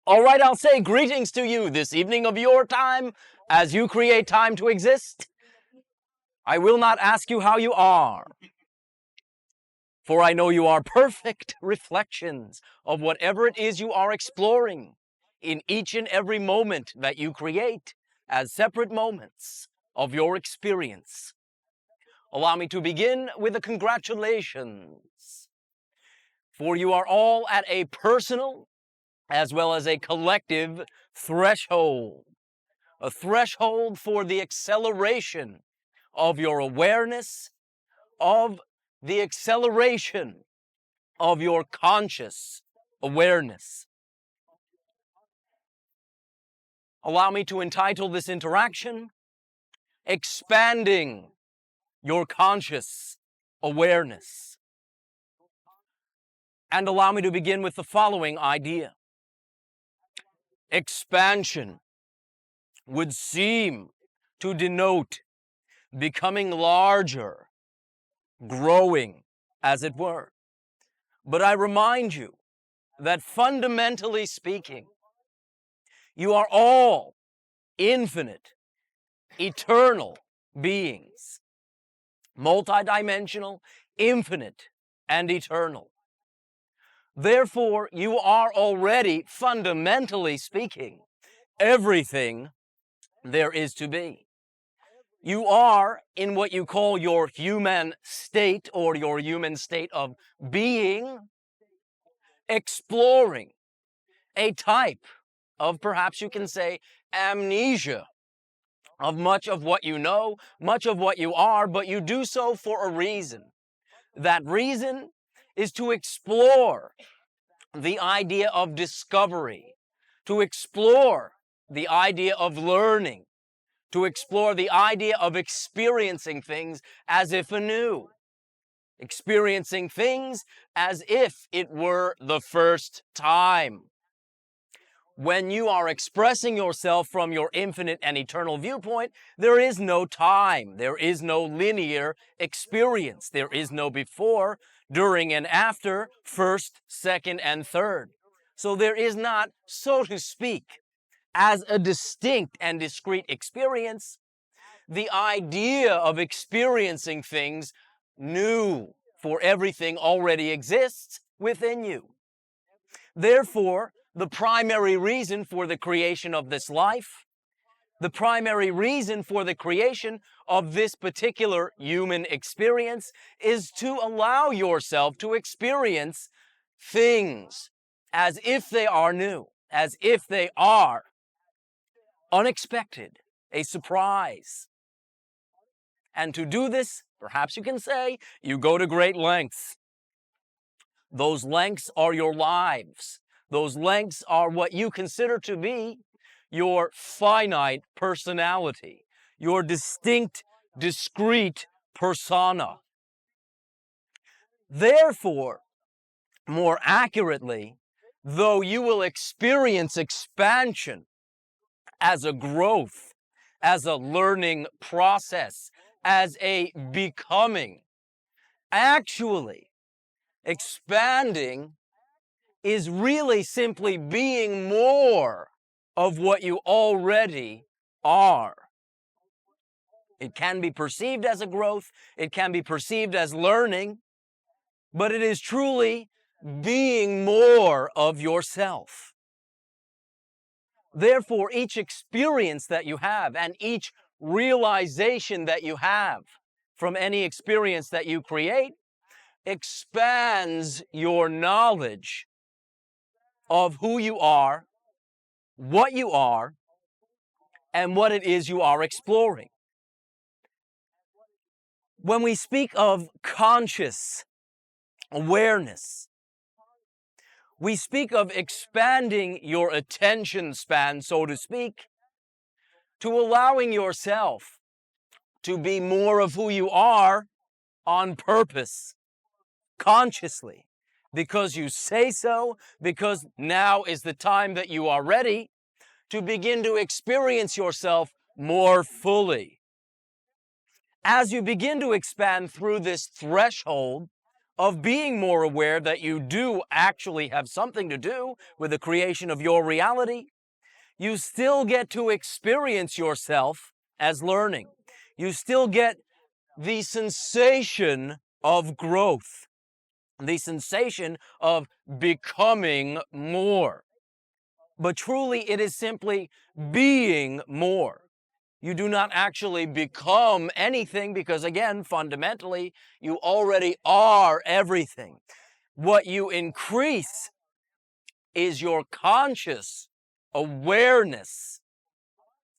All right, I'll say greetings to you this evening of your time as you create time to exist. I will not ask you how you are, for I know you are perfect reflections of whatever it is you are exploring in each and every moment that you create as separate moments of your experience. Allow me to begin with a congratulations, for you are all at a personal as well as a collective threshold, a threshold for the acceleration of your awareness, of the acceleration of your conscious awareness. Allow me to entitle this interaction, Expanding Your Conscious Awareness. And allow me to begin with the following idea. Expansion would seem to denote becoming larger, growing, as it were. But I remind you that fundamentally speaking, you are all infinite, eternal beings, multidimensional, infinite, and eternal. Therefore, you are already, fundamentally speaking, everything there is to be. You are in what you call your human state or your human state of being, exploring a type of, perhaps you can say, amnesia of much of what you know, much of what you are, but you do so for a reason. That reason is to explore the idea of discovery, to explore the idea of learning, to explore the idea of experiencing things as if anew, experiencing things as if it were the first time. When you are expressing yourself from your infinite and eternal viewpoint, there is no time, there is no linear experience, there is no before, during, and after, first, second, and third. So there is not, so to speak, as a distinct and discrete experience, the idea of experiencing things new, for everything already exists within you. Therefore, the primary reason for the creation of this life, the primary reason for the creation of this particular human experience is to allow yourself to experience things as if they are new, as if they are unexpected, a surprise. And to do this, perhaps you can say, you go to great lengths. Those lengths are your lives. Those lengths are what you consider to be your finite personality, your distinct, discrete persona. Therefore, more accurately, though you will experience expansion as a growth, as a learning process, as a becoming, actually, expanding is really simply being more of what you already are. It can be perceived as a growth, it can be perceived as learning, but it is truly being more of yourself. Therefore, each experience that you have and each realization that you have from any experience that you create expands your knowledge of who you are, and what it is you are exploring. When we speak of conscious awareness, we speak of expanding your attention span, so to speak, to allowing yourself to be more of who you are on purpose, consciously, because you say so, because now is the time that you are ready to begin to experience yourself more fully. As you begin to expand through this threshold of being more aware that you do actually have something to do with the creation of your reality, you still get to experience yourself as learning. You still get the sensation of growth, the sensation of becoming more. But truly, it is simply being more. You do not actually become anything because, again, fundamentally, you already are everything. What you increase is your conscious awareness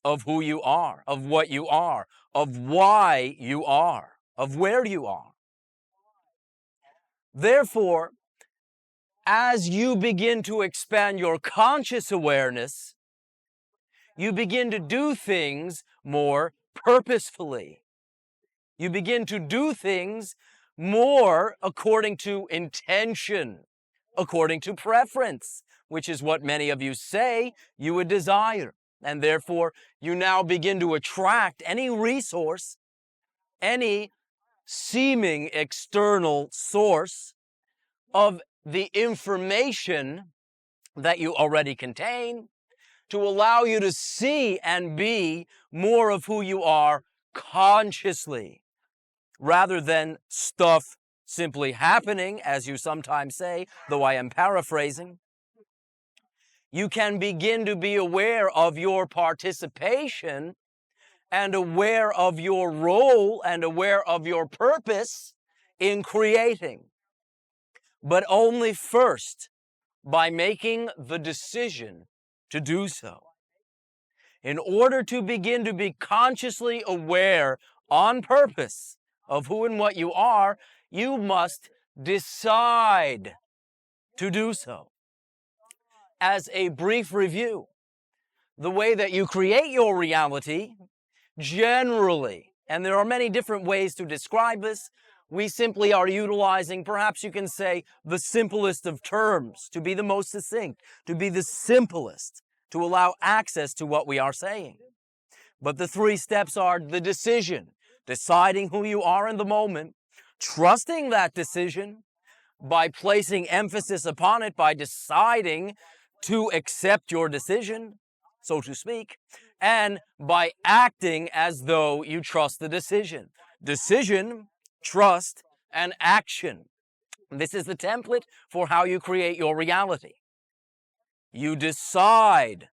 of who you are, of what you are, of why you are, of where you are. Therefore, as you begin to expand your conscious awareness, you begin to do things more purposefully. You begin to do things more according to intention, according to preference, which is what many of you say you would desire. And therefore, you now begin to attract any resource, any seeming external source of the information that you already contain to allow you to see and be more of who you are consciously, rather than stuff simply happening, as you sometimes say, though I am paraphrasing. You can begin to be aware of your participation and aware of your role and aware of your purpose in creating, but only first by making the decision to do so. In order to begin to be consciously aware on purpose of who and what you are, you must decide to do so. As a brief review, the way that you create your reality generally, and there are many different ways to describe this, we simply are utilizing, perhaps you can say, the simplest of terms to be the most succinct, to be the simplest, to allow access to what we are saying. But the 3 steps are the decision, deciding who you are in the moment, trusting that decision by placing emphasis upon it, by deciding to accept your decision, so to speak, and by acting as though you trust the decision. Decision, trust, and action. This is the template for how you create your reality. You decide,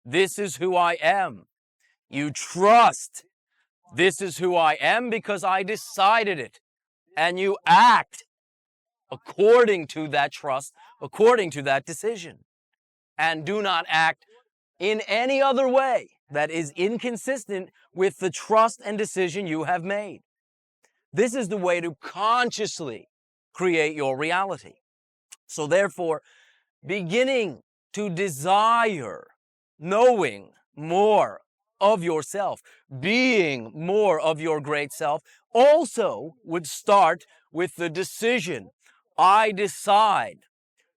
this is who I am. You trust, this is who I am because I decided it. And you act according to that trust, according to that decision. And do not act in any other way that is inconsistent with the trust and decision you have made. This is the way to consciously create your reality. So therefore, beginning to desire knowing more of yourself, being more of your great self, also would start with the decision. I decide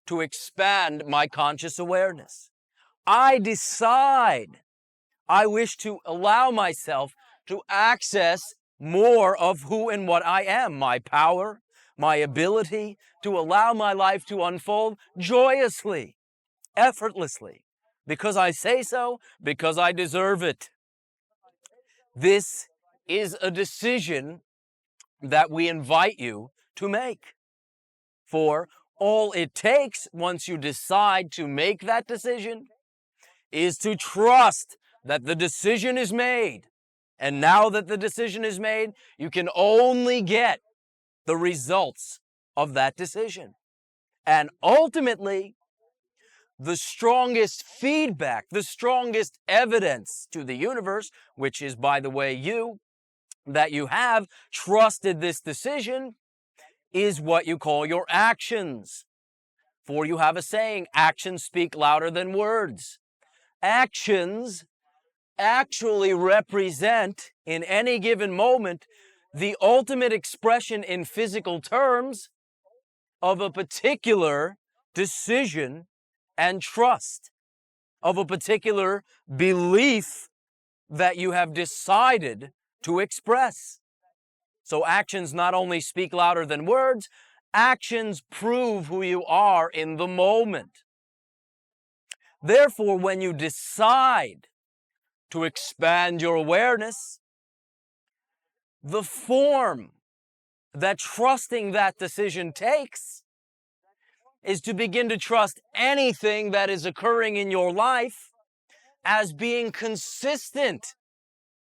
to expand my conscious awareness. I decide I wish to allow myself to access more of who and what I am, my power, my ability to allow my life to unfold joyously, effortlessly, because I say so, because I deserve it. This is a decision that we invite you to make. For all it takes once you decide to make that decision is to trust that the decision is made. And now that the decision is made, you can only get the results of that decision. And ultimately, the strongest feedback, the strongest evidence to the universe, which is, by the way, you, that you have trusted this decision, is what you call your actions. For you have a saying, actions speak louder than words. Actions actually represent, in any given moment, the ultimate expression in physical terms of a particular decision and trust, of a particular belief that you have decided to express. So actions not only speak louder than words, Actions prove who you are in the moment. Therefore, when you decide to expand your awareness, the form that trusting that decision takes is to begin to trust anything that is occurring in your life as being consistent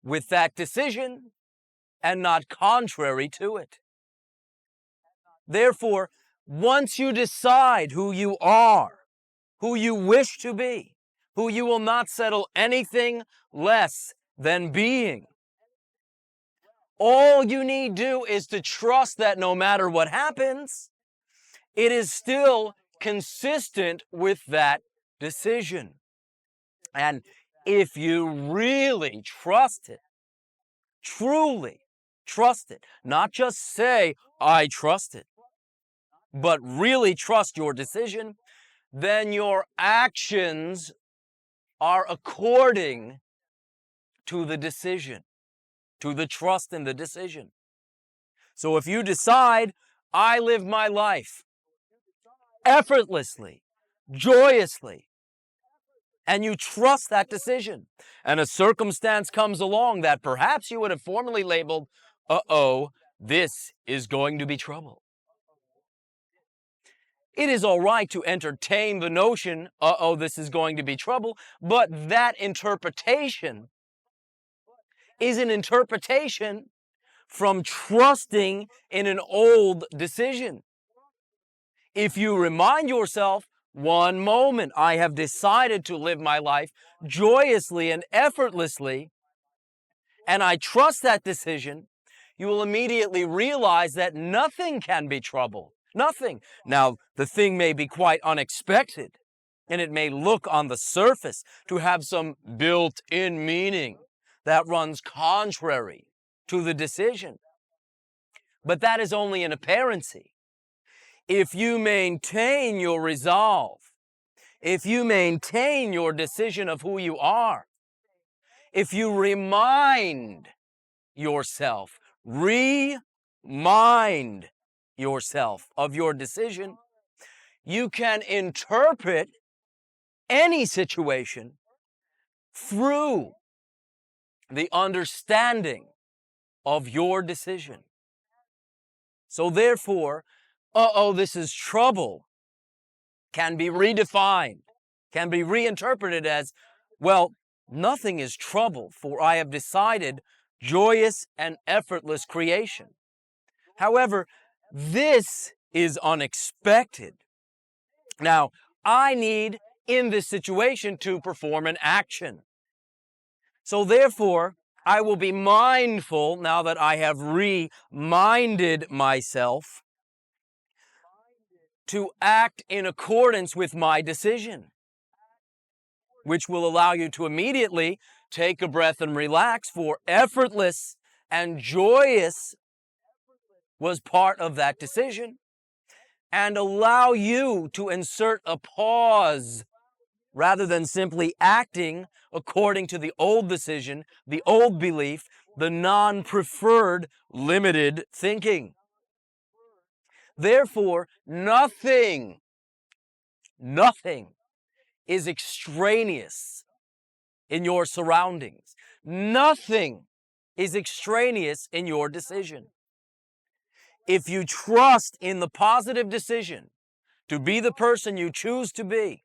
with that decision and not contrary to it. Therefore, once you decide who you are, who you wish to be, who you will not settle anything less than being, all you need do is to trust that no matter what happens, it is still consistent with that decision. And if you really trust it, truly trust it, not just say, I trust it, but really trust your decision, then your actions are according to the decision, to the trust in the decision. So if you decide, I live my life effortlessly, joyously, and you trust that decision, and a circumstance comes along that perhaps you would have formerly labeled, this is going to be trouble. It is all right to entertain the notion, this is going to be trouble, but that interpretation is an interpretation from trusting in an old decision. If you remind yourself, one moment, I have decided to live my life joyously and effortlessly, and I trust that decision, you will immediately realize that nothing can be trouble. Nothing. Now, the thing may be quite unexpected, and it may look on the surface to have some built-in meaning that runs contrary to the decision. But that is only an apparency. If you maintain your resolve, if you maintain your decision of who you are, if you remind yourself, remind yourself of your decision, you can interpret any situation through the understanding of your decision. So therefore, this is trouble, can be redefined, can be reinterpreted as, well, nothing is trouble, for I have decided joyous and effortless creation. However, this is unexpected. Now, I need, in this situation, to perform an action. So therefore, I will be mindful, now that I have reminded myself, to act in accordance with my decision, which will allow you to immediately take a breath and relax, for effortless and joyous was part of that decision, and allow you to insert a pause rather than simply acting according to the old decision, the old belief, the non-preferred limited thinking. Therefore, nothing is extraneous in your surroundings. Nothing is extraneous in your decision. If you trust in the positive decision to be the person you choose to be,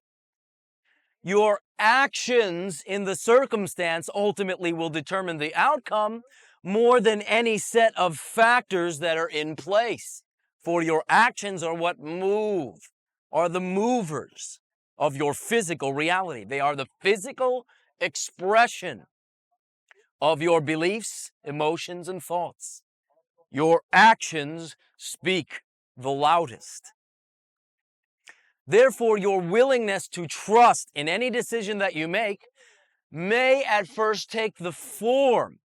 your actions in the circumstance ultimately will determine the outcome more than any set of factors that are in place. For your actions are what move, are the movers of your physical reality. They are the physical expression of your beliefs, emotions, and thoughts. Your actions speak the loudest. Therefore, your willingness to trust in any decision that you make may at first take the form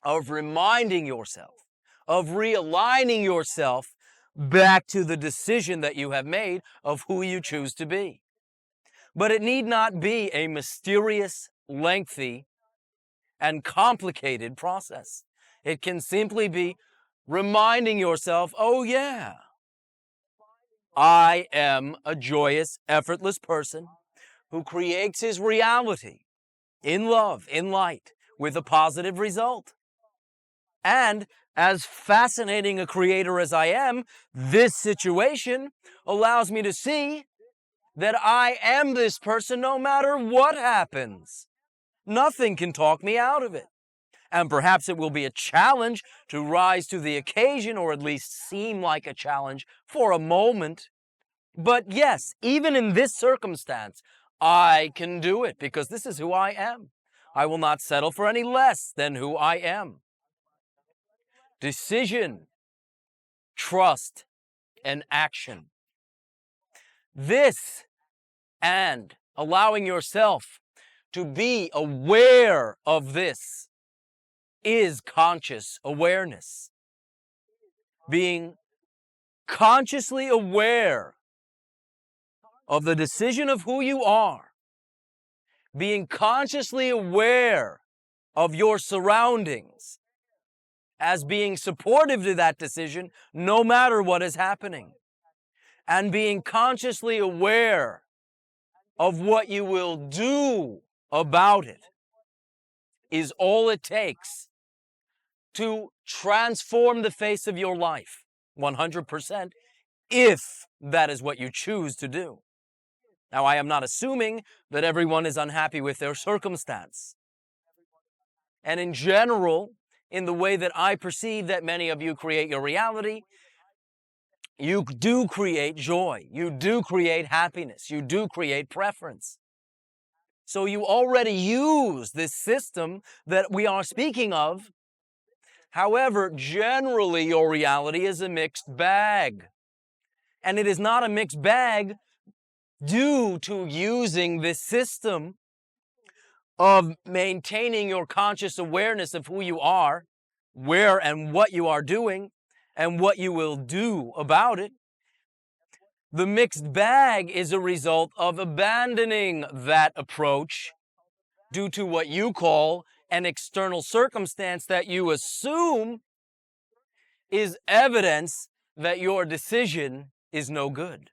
of reminding yourself, of realigning yourself back to the decision that you have made of who you choose to be. But it need not be a mysterious, lengthy, and complicated process. It can simply be reminding yourself, oh yeah, I am a joyous, effortless person who creates his reality in love, in light, with a positive result. And as fascinating a creator as I am, this situation allows me to see that I am this person no matter what happens. Nothing can talk me out of it. And perhaps it will be a challenge to rise to the occasion, or at least seem like a challenge for a moment. But yes, even in this circumstance, I can do it because this is who I am. I will not settle for any less than who I am. Decision, trust, and action. This, and allowing yourself to be aware of this, is conscious awareness. Being consciously aware of the decision of who you are. Being consciously aware of your surroundings as being supportive to that decision no matter what is happening. And being consciously aware of what you will do about it is all it takes to transform the face of your life 100%, if that is what you choose to do. Now, I am not assuming that everyone is unhappy with their circumstance. And in general, in the way that I perceive that many of you create your reality, you do create joy, you do create happiness, you do create preference. So you already use this system that we are speaking of. However, generally your reality is a mixed bag. And it is not a mixed bag due to using this system of maintaining your conscious awareness of who you are, where and what you are doing, and what you will do about it. The mixed bag is a result of abandoning that approach due to what you call an external circumstance that you assume is evidence that your decision is no good.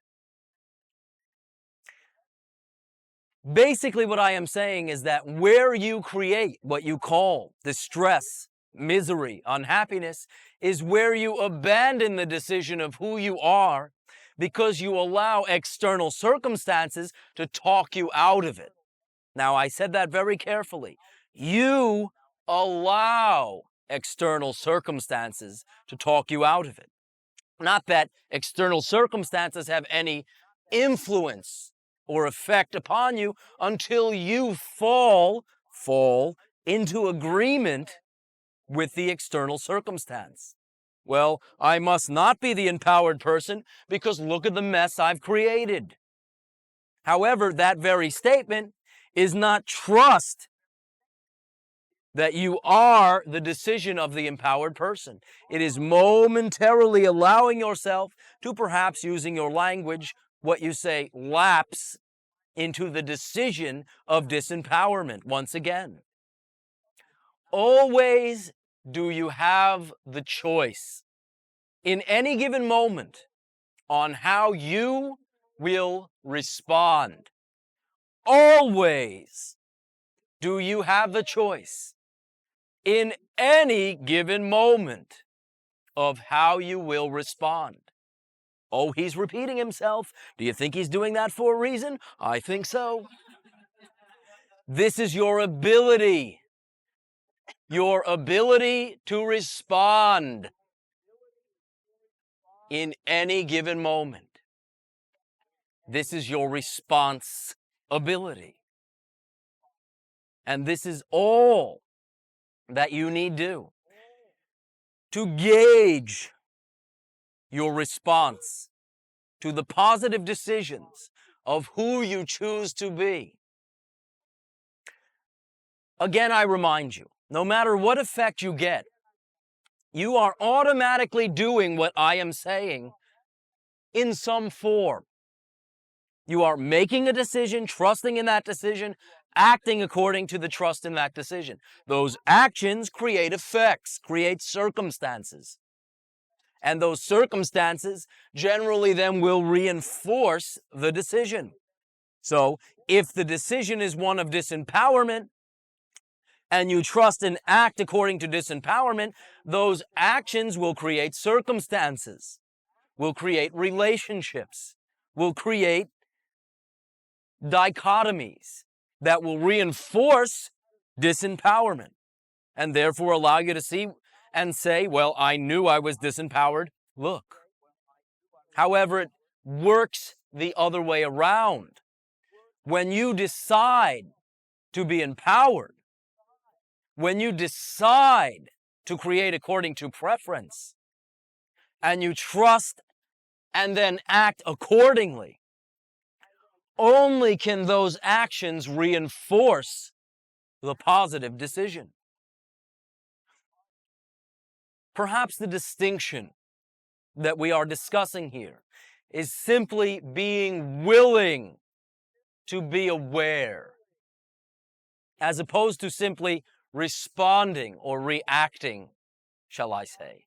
Basically, what I am saying is that where you create what you call distress, misery, unhappiness, is where you abandon the decision of who you are because you allow external circumstances to talk you out of it. Now, I said that very carefully. You allow external circumstances to talk you out of it. Not that external circumstances have any influence or effect upon you until you fall into agreement with the external circumstance. Well, I must not be the empowered person because look at the mess I've created. However, that very statement is not trust that you are the decision of the empowered person. It is momentarily allowing yourself to, perhaps using your language, what you say, lapse into the decision of disempowerment once again. Always do you have the choice in any given moment on how you will respond. Always do you have the choice in any given moment of how you will respond. Oh, he's repeating himself. Do you think he's doing that for a reason? I think so. This is your ability to respond in any given moment. This is your response ability. And this is all that you need to gauge your response to the positive decisions of who you choose to be. Again, I remind you, no matter what effect you get, you are automatically doing what I am saying in some form. You are making a decision, trusting in that decision, acting according to the trust in that decision. Those actions create effects, create circumstances. And those circumstances generally then will reinforce the decision. So if the decision is one of disempowerment, and you trust and act according to disempowerment, those actions will create circumstances, will create relationships, will create dichotomies that will reinforce disempowerment, and therefore allow you to see and say, well, I knew I was disempowered. Look. However, it works the other way around. When you decide to be empowered, when you decide to create according to preference, and you trust and then act accordingly, only can those actions reinforce the positive decision. Perhaps the distinction that we are discussing here is simply being willing to be aware, as opposed to simply responding or reacting, shall I say.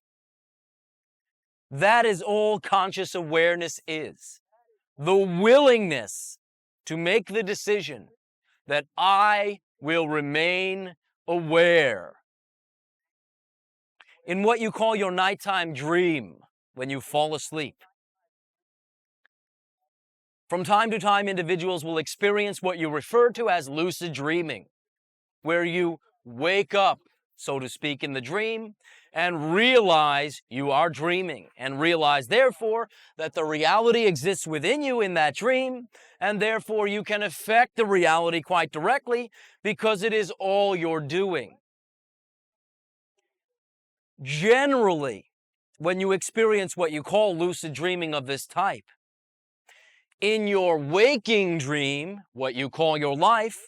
That is all conscious awareness is. The willingness to make the decision that I will remain aware. In what you call your nighttime dream, when you fall asleep, from time to time, individuals will experience what you refer to as lucid dreaming, where you wake up, so to speak, in the dream and realize you are dreaming, and realize, therefore, that the reality exists within you in that dream, and therefore you can affect the reality quite directly because it is all you're doing. Generally, when you experience what you call lucid dreaming of this type, in your waking dream, what you call your life,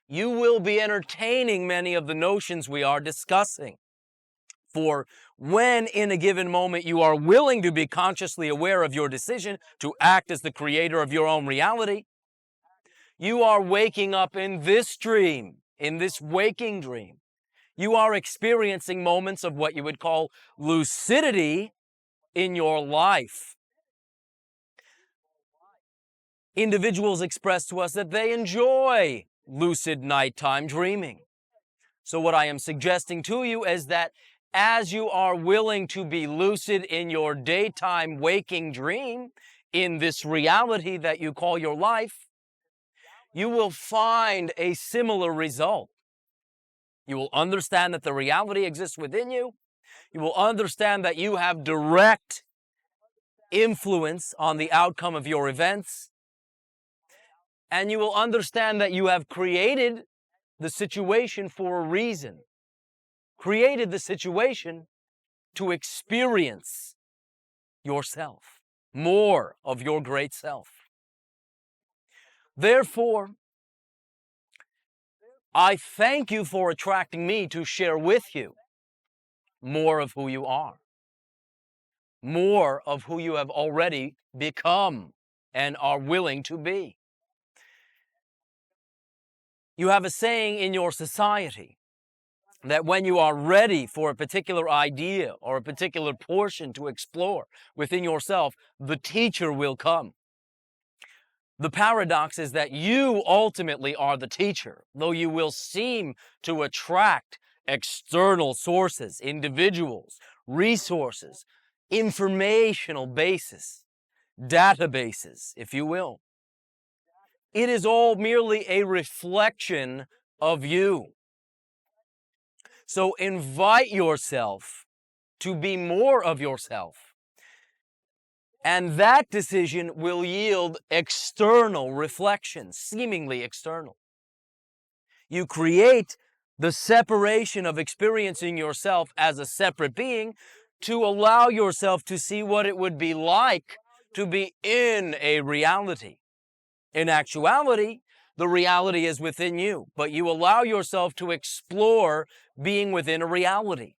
you will be entertaining many of the notions we are discussing. For when in a given moment you are willing to be consciously aware of your decision to act as the creator of your own reality, you are waking up in this dream, in this waking dream. You are experiencing moments of what you would call lucidity in your life. Individuals express to us that they enjoy lucid nighttime dreaming. So what I am suggesting to you is that as you are willing to be lucid in your daytime waking dream, in this reality that you call your life, you will find a similar result. You will understand that the reality exists within you. You will understand that you have direct influence on the outcome of your events. And you will understand that you have created the situation for a reason. Created the situation to experience yourself, more of your great self. Therefore, I thank you for attracting me to share with you more of who you are, more of who you have already become and are willing to be. You have a saying in your society that when you are ready for a particular idea or a particular portion to explore within yourself, the teacher will come. The paradox is that you ultimately are the teacher, though you will seem to attract external sources, individuals, resources, informational bases, databases, if you will. It is all merely a reflection of you. So invite yourself to be more of yourself. And that decision will yield external reflections, seemingly external. You create the separation of experiencing yourself as a separate being to allow yourself to see what it would be like to be in a reality. In actuality, the reality is within you, but you allow yourself to explore being within a reality.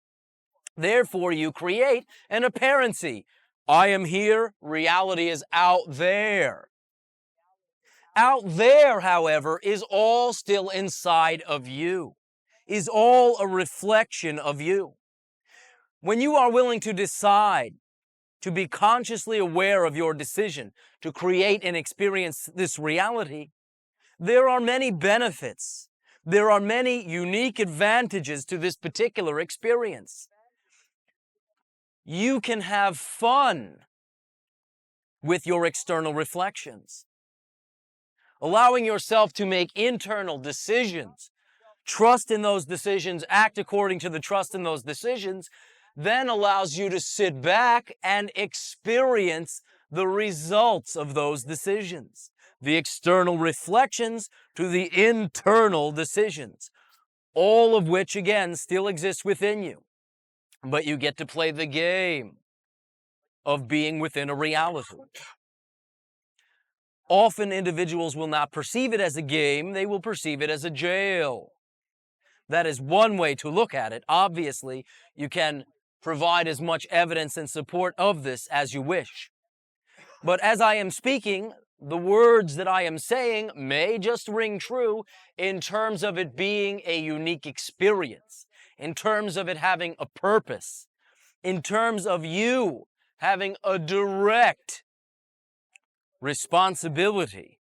Therefore, you create an apparency. I am here, reality is out there. Out there, however, is all still inside of you, is all a reflection of you. When you are willing to decide to be consciously aware of your decision to create and experience this reality, there are many benefits. There are many unique advantages to this particular experience. You can have fun with your external reflections, allowing yourself to make internal decisions, trust in those decisions, act according to the trust in those decisions, then allows you to sit back and experience the results of those decisions, the external reflections to the internal decisions, all of which, again, still exist within you. But you get to play the game of being within a reality. Often individuals will not perceive it as a game, they will perceive it as a jail. That is one way to look at it. Obviously, you can provide as much evidence and support of this as you wish. But as I am speaking, the words that I am saying may just ring true in terms of it being a unique experience, in terms of it having a purpose, in terms of you having a direct responsibility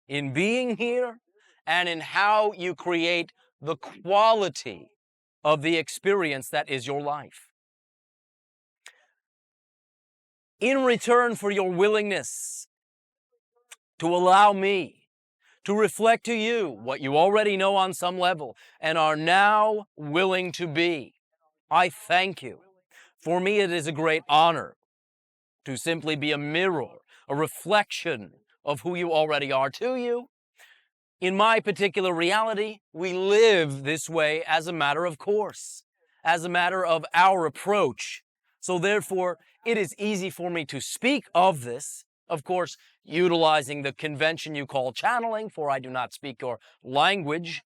in being here and in how you create the quality of the experience that is your life. In return for your willingness to allow me to reflect to you what you already know on some level and are now willing to be, I thank you. For me, it is a great honor to simply be a mirror, a reflection of who you already are to you. In my particular reality, we live this way as a matter of course, as a matter of our approach. So therefore, it is easy for me to speak of this, of course, utilizing the convention you call channeling, for I do not speak your language,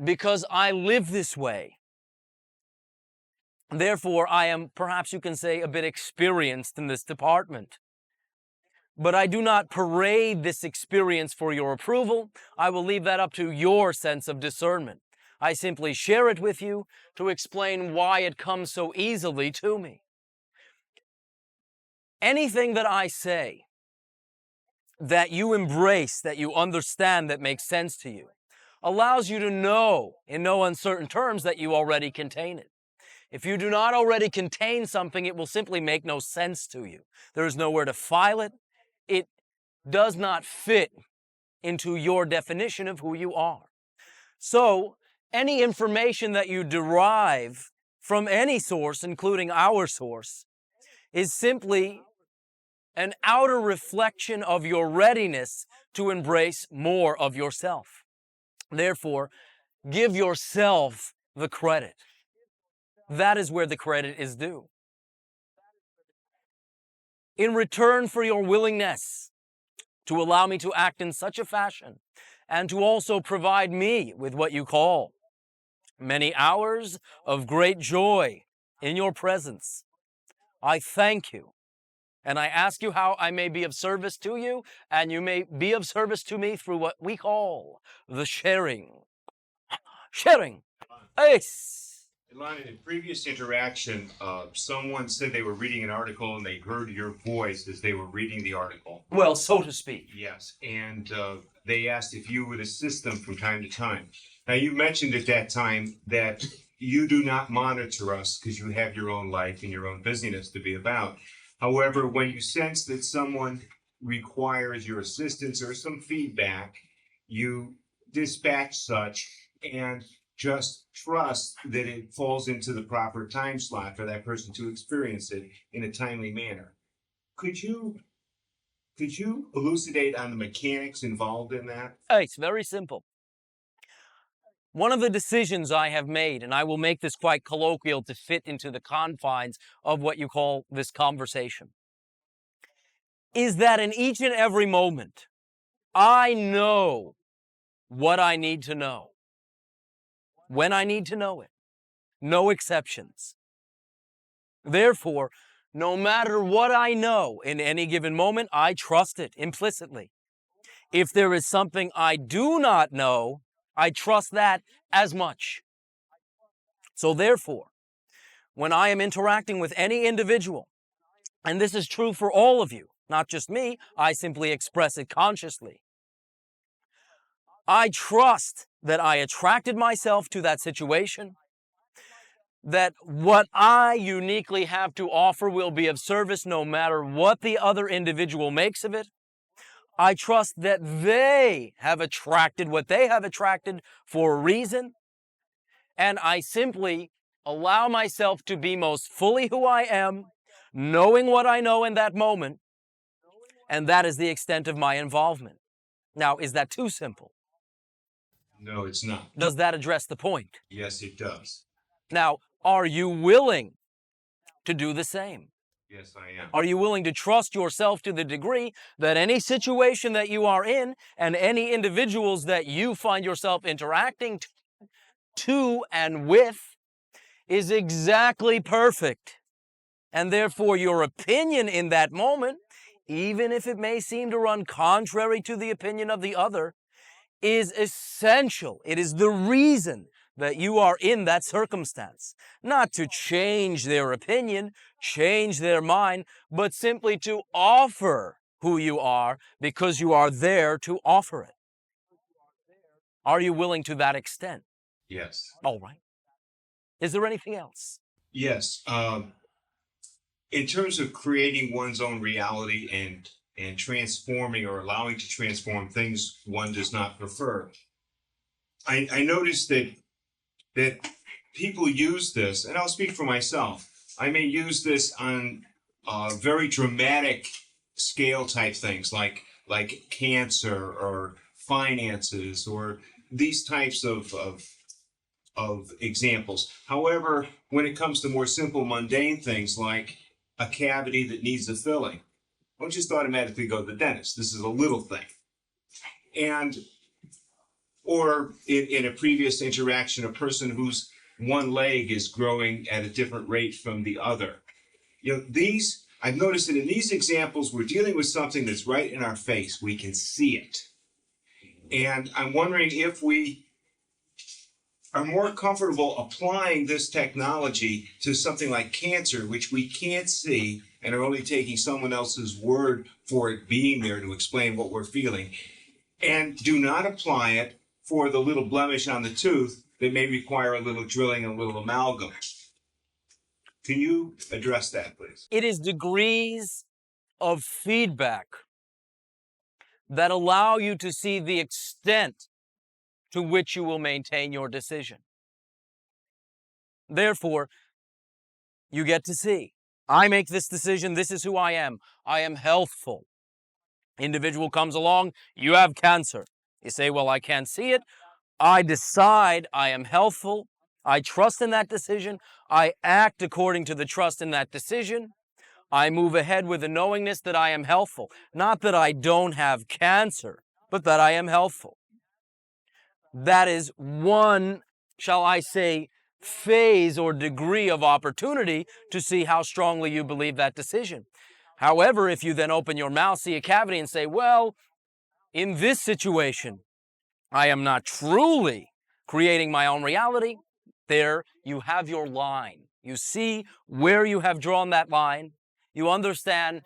because I live this way. Therefore, I am, perhaps you can say, a bit experienced in this department. But I do not parade this experience for your approval. I will leave that up to your sense of discernment. I simply share it with you to explain why it comes so easily to me. Anything that I say, that you embrace, that you understand, that makes sense to you, allows you to know in no uncertain terms that you already contain it. If you do not already contain something, it will simply make no sense to you. There is nowhere to file it. It does not fit into your definition of who you are. So, any information that you derive from any source, including our source, is simply an outer reflection of your readiness to embrace more of yourself. Therefore, give yourself the credit. That is where the credit is due. In return for your willingness to allow me to act in such a fashion and to also provide me with what you call many hours of great joy in your presence, I thank you. And I ask you how I may be of service to you, and you may be of service to me through what we call the sharing. Sharing. Ace. Elan, in a previous interaction, someone said they were reading an article and they heard your voice as they were reading the article. Well, so to speak. Yes, and they asked if you would assist them from time to time. Now, you mentioned at that time that you do not monitor us because you have your own life and your own busyness to be about. However, when you sense that someone requires your assistance or some feedback, you dispatch such and just trust that it falls into the proper time slot for that person to experience it in a timely manner. Could you elucidate on the mechanics involved in that? It's very simple. One of the decisions I have made, and I will make this quite colloquial to fit into the confines of what you call this conversation, is that in each and every moment, I know what I need to know, when I need to know it, no exceptions. Therefore, no matter what I know in any given moment, I trust it implicitly. If there is something I do not know, I trust that as much. So therefore, when I am interacting with any individual, and this is true for all of you, not just me, I simply express it consciously. I trust that I attracted myself to that situation, that what I uniquely have to offer will be of service no matter what the other individual makes of it. I trust that they have attracted what they have attracted for a reason, and I simply allow myself to be most fully who I am, knowing what I know in that moment, and that is the extent of my involvement. Now, is that too simple? No, it's not. Does that address the point? Yes, it does. Now, are you willing to do the same? Yes, I am. Are you willing to trust yourself to the degree that any situation that you are in and any individuals that you find yourself interacting to and with is exactly perfect? And therefore, your opinion in that moment, even if it may seem to run contrary to the opinion of the other, is essential. It is the reason that you are in that circumstance. Not to change their opinion, change their mind, but simply to offer who you are because you are there to offer it. Are you willing to that extent? Yes. All right. Is there anything else? Yes. In terms of creating one's own reality and transforming or allowing to transform things one does not prefer, I noticed that people use this, and I'll speak for myself. I may use this on very dramatic scale type things like cancer or finances or these types of examples. However, when it comes to more simple, mundane things like a cavity that needs a filling, don't just automatically go to the dentist. This is a little thing. And or in a previous interaction, a person whose one leg is growing at a different rate from the other. I've noticed that in these examples, we're dealing with something that's right in our face. We can see it. And I'm wondering if we are more comfortable applying this technology to something like cancer, which we can't see and are only taking someone else's word for it being there to explain what we're feeling, and do not apply it for the little blemish on the tooth that may require a little drilling and a little amalgam. Can you address that, please? It is degrees of feedback that allow you to see the extent to which you will maintain your decision. Therefore, you get to see, I make this decision, this is who I am healthful. Individual comes along, you have cancer. You say, well, I can't see it. I decide I am healthful. I trust in that decision. I act according to the trust in that decision. I move ahead with the knowingness that I am healthful. Not that I don't have cancer, but that I am healthful. That is one, shall I say, phase or degree of opportunity to see how strongly you believe that decision. However, if you then open your mouth, see a cavity, and say, well, in this situation, I am not truly creating my own reality, there you have your line. You see where you have drawn that line. You understand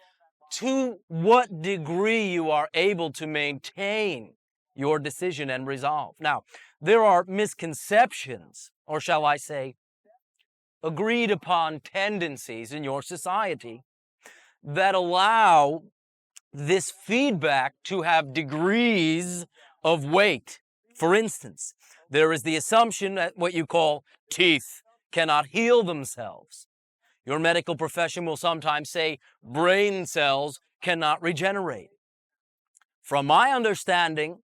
to what degree you are able to maintain your decision and resolve. Now, there are misconceptions, or shall I say, agreed upon tendencies in your society that allow this feedback to have degrees of weight. For instance, there is the assumption that what you call teeth cannot heal themselves. Your medical profession will sometimes say brain cells cannot regenerate. From my understanding,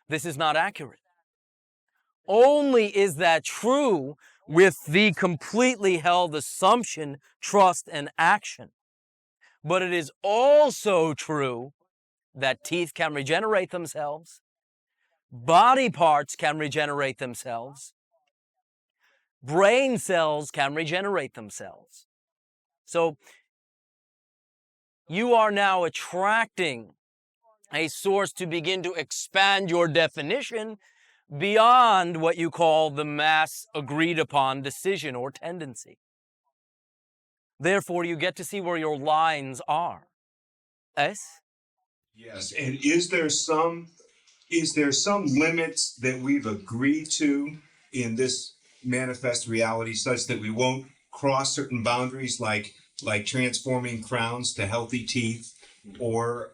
this is not accurate. Only is that true with the completely held assumption, trust, and action. But it is also true that teeth can regenerate themselves, body parts can regenerate themselves, brain cells can regenerate themselves. So you are now attracting a source to begin to expand your definition beyond what you call the mass agreed upon decision or tendency. Therefore, you get to see where your lines are. Yes? Yes, and is there some limits that we've agreed to in this manifest reality such that we won't cross certain boundaries, like transforming crowns to healthy teeth, or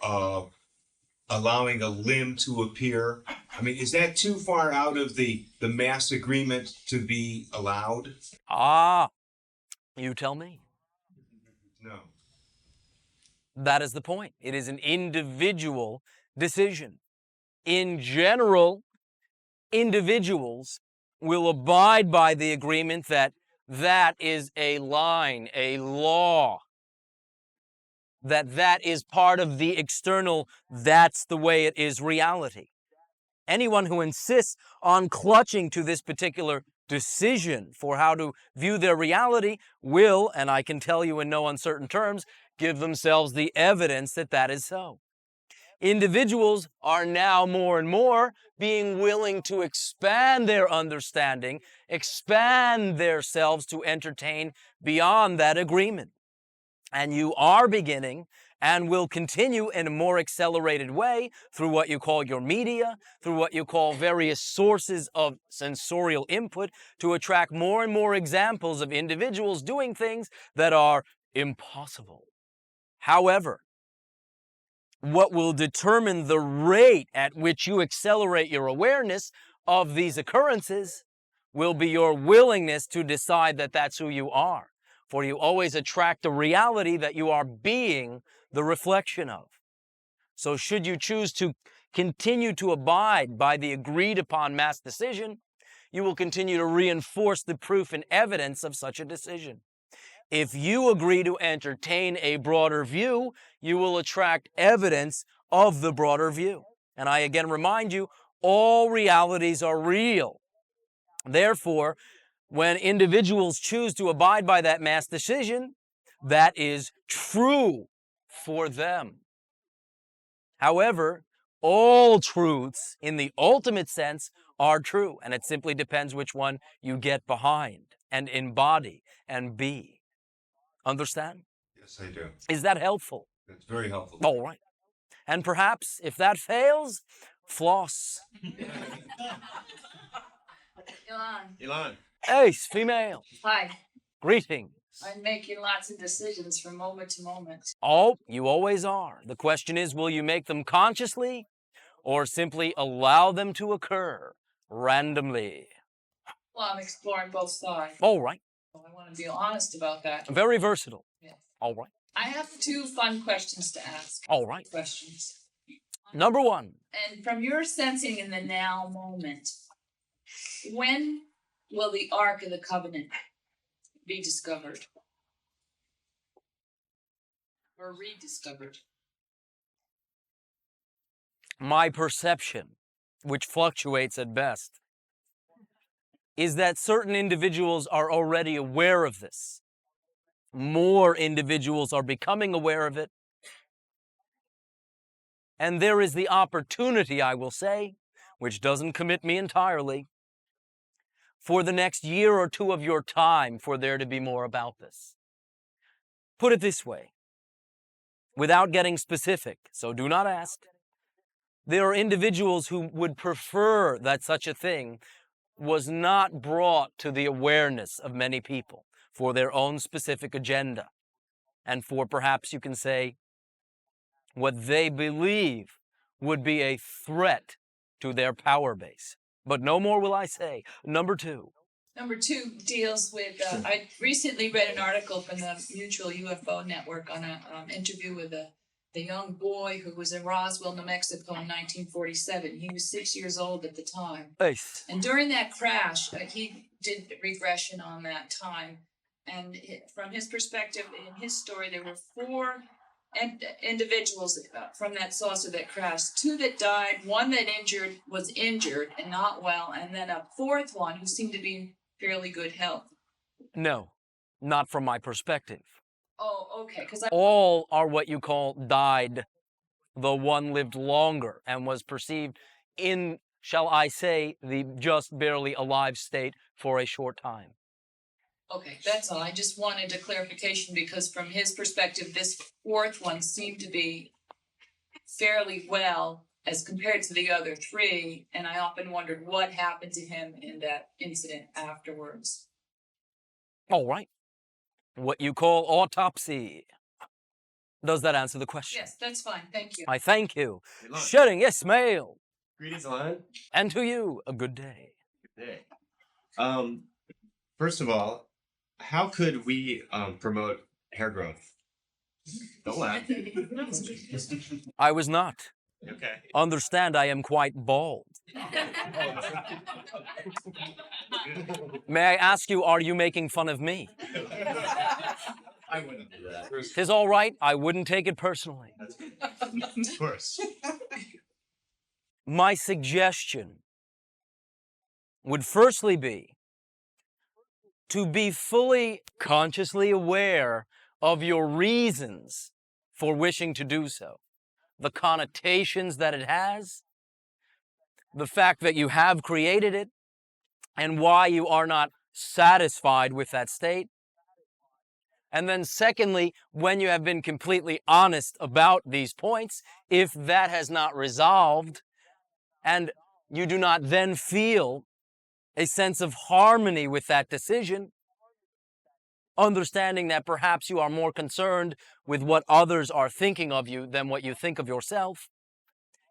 allowing a limb to appear? I mean, is that too far out of the mass agreement to be allowed? Ah, you tell me. No. That is the point. It is an individual decision. In general, individuals will abide by the agreement that that is a line, a law, that is part of the external, that's the way it is reality. Anyone who insists on clutching to this particular decision for how to view their reality will, and I can tell you in no uncertain terms, give themselves the evidence that that is so. Individuals are now more and more being willing to expand their understanding, expand themselves to entertain beyond that agreement. And you are beginning and will continue in a more accelerated way through what you call your media, through what you call various sources of sensorial input, to attract more and more examples of individuals doing things that are impossible. However, what will determine the rate at which you accelerate your awareness of these occurrences will be your willingness to decide that that's who you are. For you always attract a reality that you are being the reflection of. So should you choose to continue to abide by the agreed upon mass decision, you will continue to reinforce the proof and evidence of such a decision. If you agree to entertain a broader view, you will attract evidence of the broader view. And I again remind you, all realities are real. Therefore, when individuals choose to abide by that mass decision, that is true for them. However, all truths in the ultimate sense are true, and it simply depends which one you get behind and embody and be. Understand? Yes, I do. Is that helpful? That's very helpful. All right. And perhaps if that fails, floss. Elan. Ace, female. Hi. Greetings. I'm making lots of decisions from moment to moment. Oh, you always are. The question is, will you make them consciously or simply allow them to occur randomly? Well, I'm exploring both sides. All right. I want to be honest about that. Very versatile. Yes. All right. I have two fun questions to ask. All right. Questions. Number one. And from your sensing in the now moment, when will the Ark of the Covenant be discovered? Or rediscovered? My perception, which fluctuates at best, is that certain individuals are already aware of this. More individuals are becoming aware of it. And there is the opportunity, I will say, which doesn't commit me entirely, for the next year or two of your time for there to be more about this. Put it this way, without getting specific, so do not ask. There are individuals who would prefer that such a thing was not brought to the awareness of many people for their own specific agenda, and for perhaps you can say what they believe would be a threat to their power base. But no more will I say. Number two. Number two deals with, I recently read an article from the Mutual UFO Network on an interview with the young boy who was in Roswell, New Mexico in 1947. He was 6 years old at the time. Ace. And during that crash, he did regression on that time. And from his perspective, in his story, there were four individuals from that saucer that crashed. Two that died, one that was injured and not well, and then a fourth one who seemed to be in fairly good health. No, not from my perspective. Oh, okay. All are what you call died. The one lived longer and was perceived in, shall I say, the just barely alive state for a short time. Okay, that's all. I just wanted a clarification because from his perspective, this fourth one seemed to be fairly well as compared to the other three. And I often wondered what happened to him in that incident afterwards. All right. What you call autopsy. Does that answer the question? Yes, that's fine. Thank you. I thank you. Elan. Shedding, yes, mail. Greetings, Elan. And to you, a good day. Good day. First of all, how could we promote hair growth? Don't laugh. I was not. Okay. Understand, I am quite bald. May I ask you, are you making fun of me? I wouldn't do that. Tis all right. I wouldn't take it personally. Of course. My suggestion would firstly be to be fully consciously aware of your reasons for wishing to do so, the connotations that it has, the fact that you have created it, and why you are not satisfied with that state. And then secondly, when you have been completely honest about these points, if that has not resolved, and you do not then feel a sense of harmony with that decision, understanding that perhaps you are more concerned with what others are thinking of you than what you think of yourself.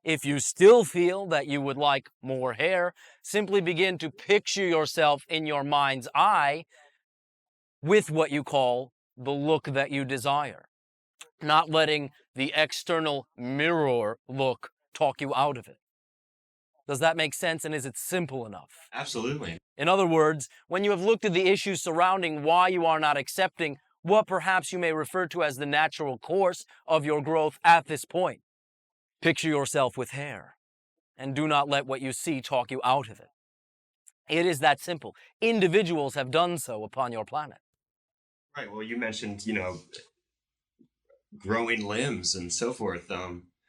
If you still feel that you would like more hair, simply begin to picture yourself in your mind's eye with what you call the look that you desire, not letting the external mirror look talk you out of it. Does that make sense, and is it simple enough? Absolutely. In other words, when you have looked at the issues surrounding why you are not accepting what perhaps you may refer to as the natural course of your growth at this point, picture yourself with hair, and do not let what you see talk you out of it. It is that simple. Individuals have done so upon your planet. Right. Well, you mentioned, growing limbs and so forth.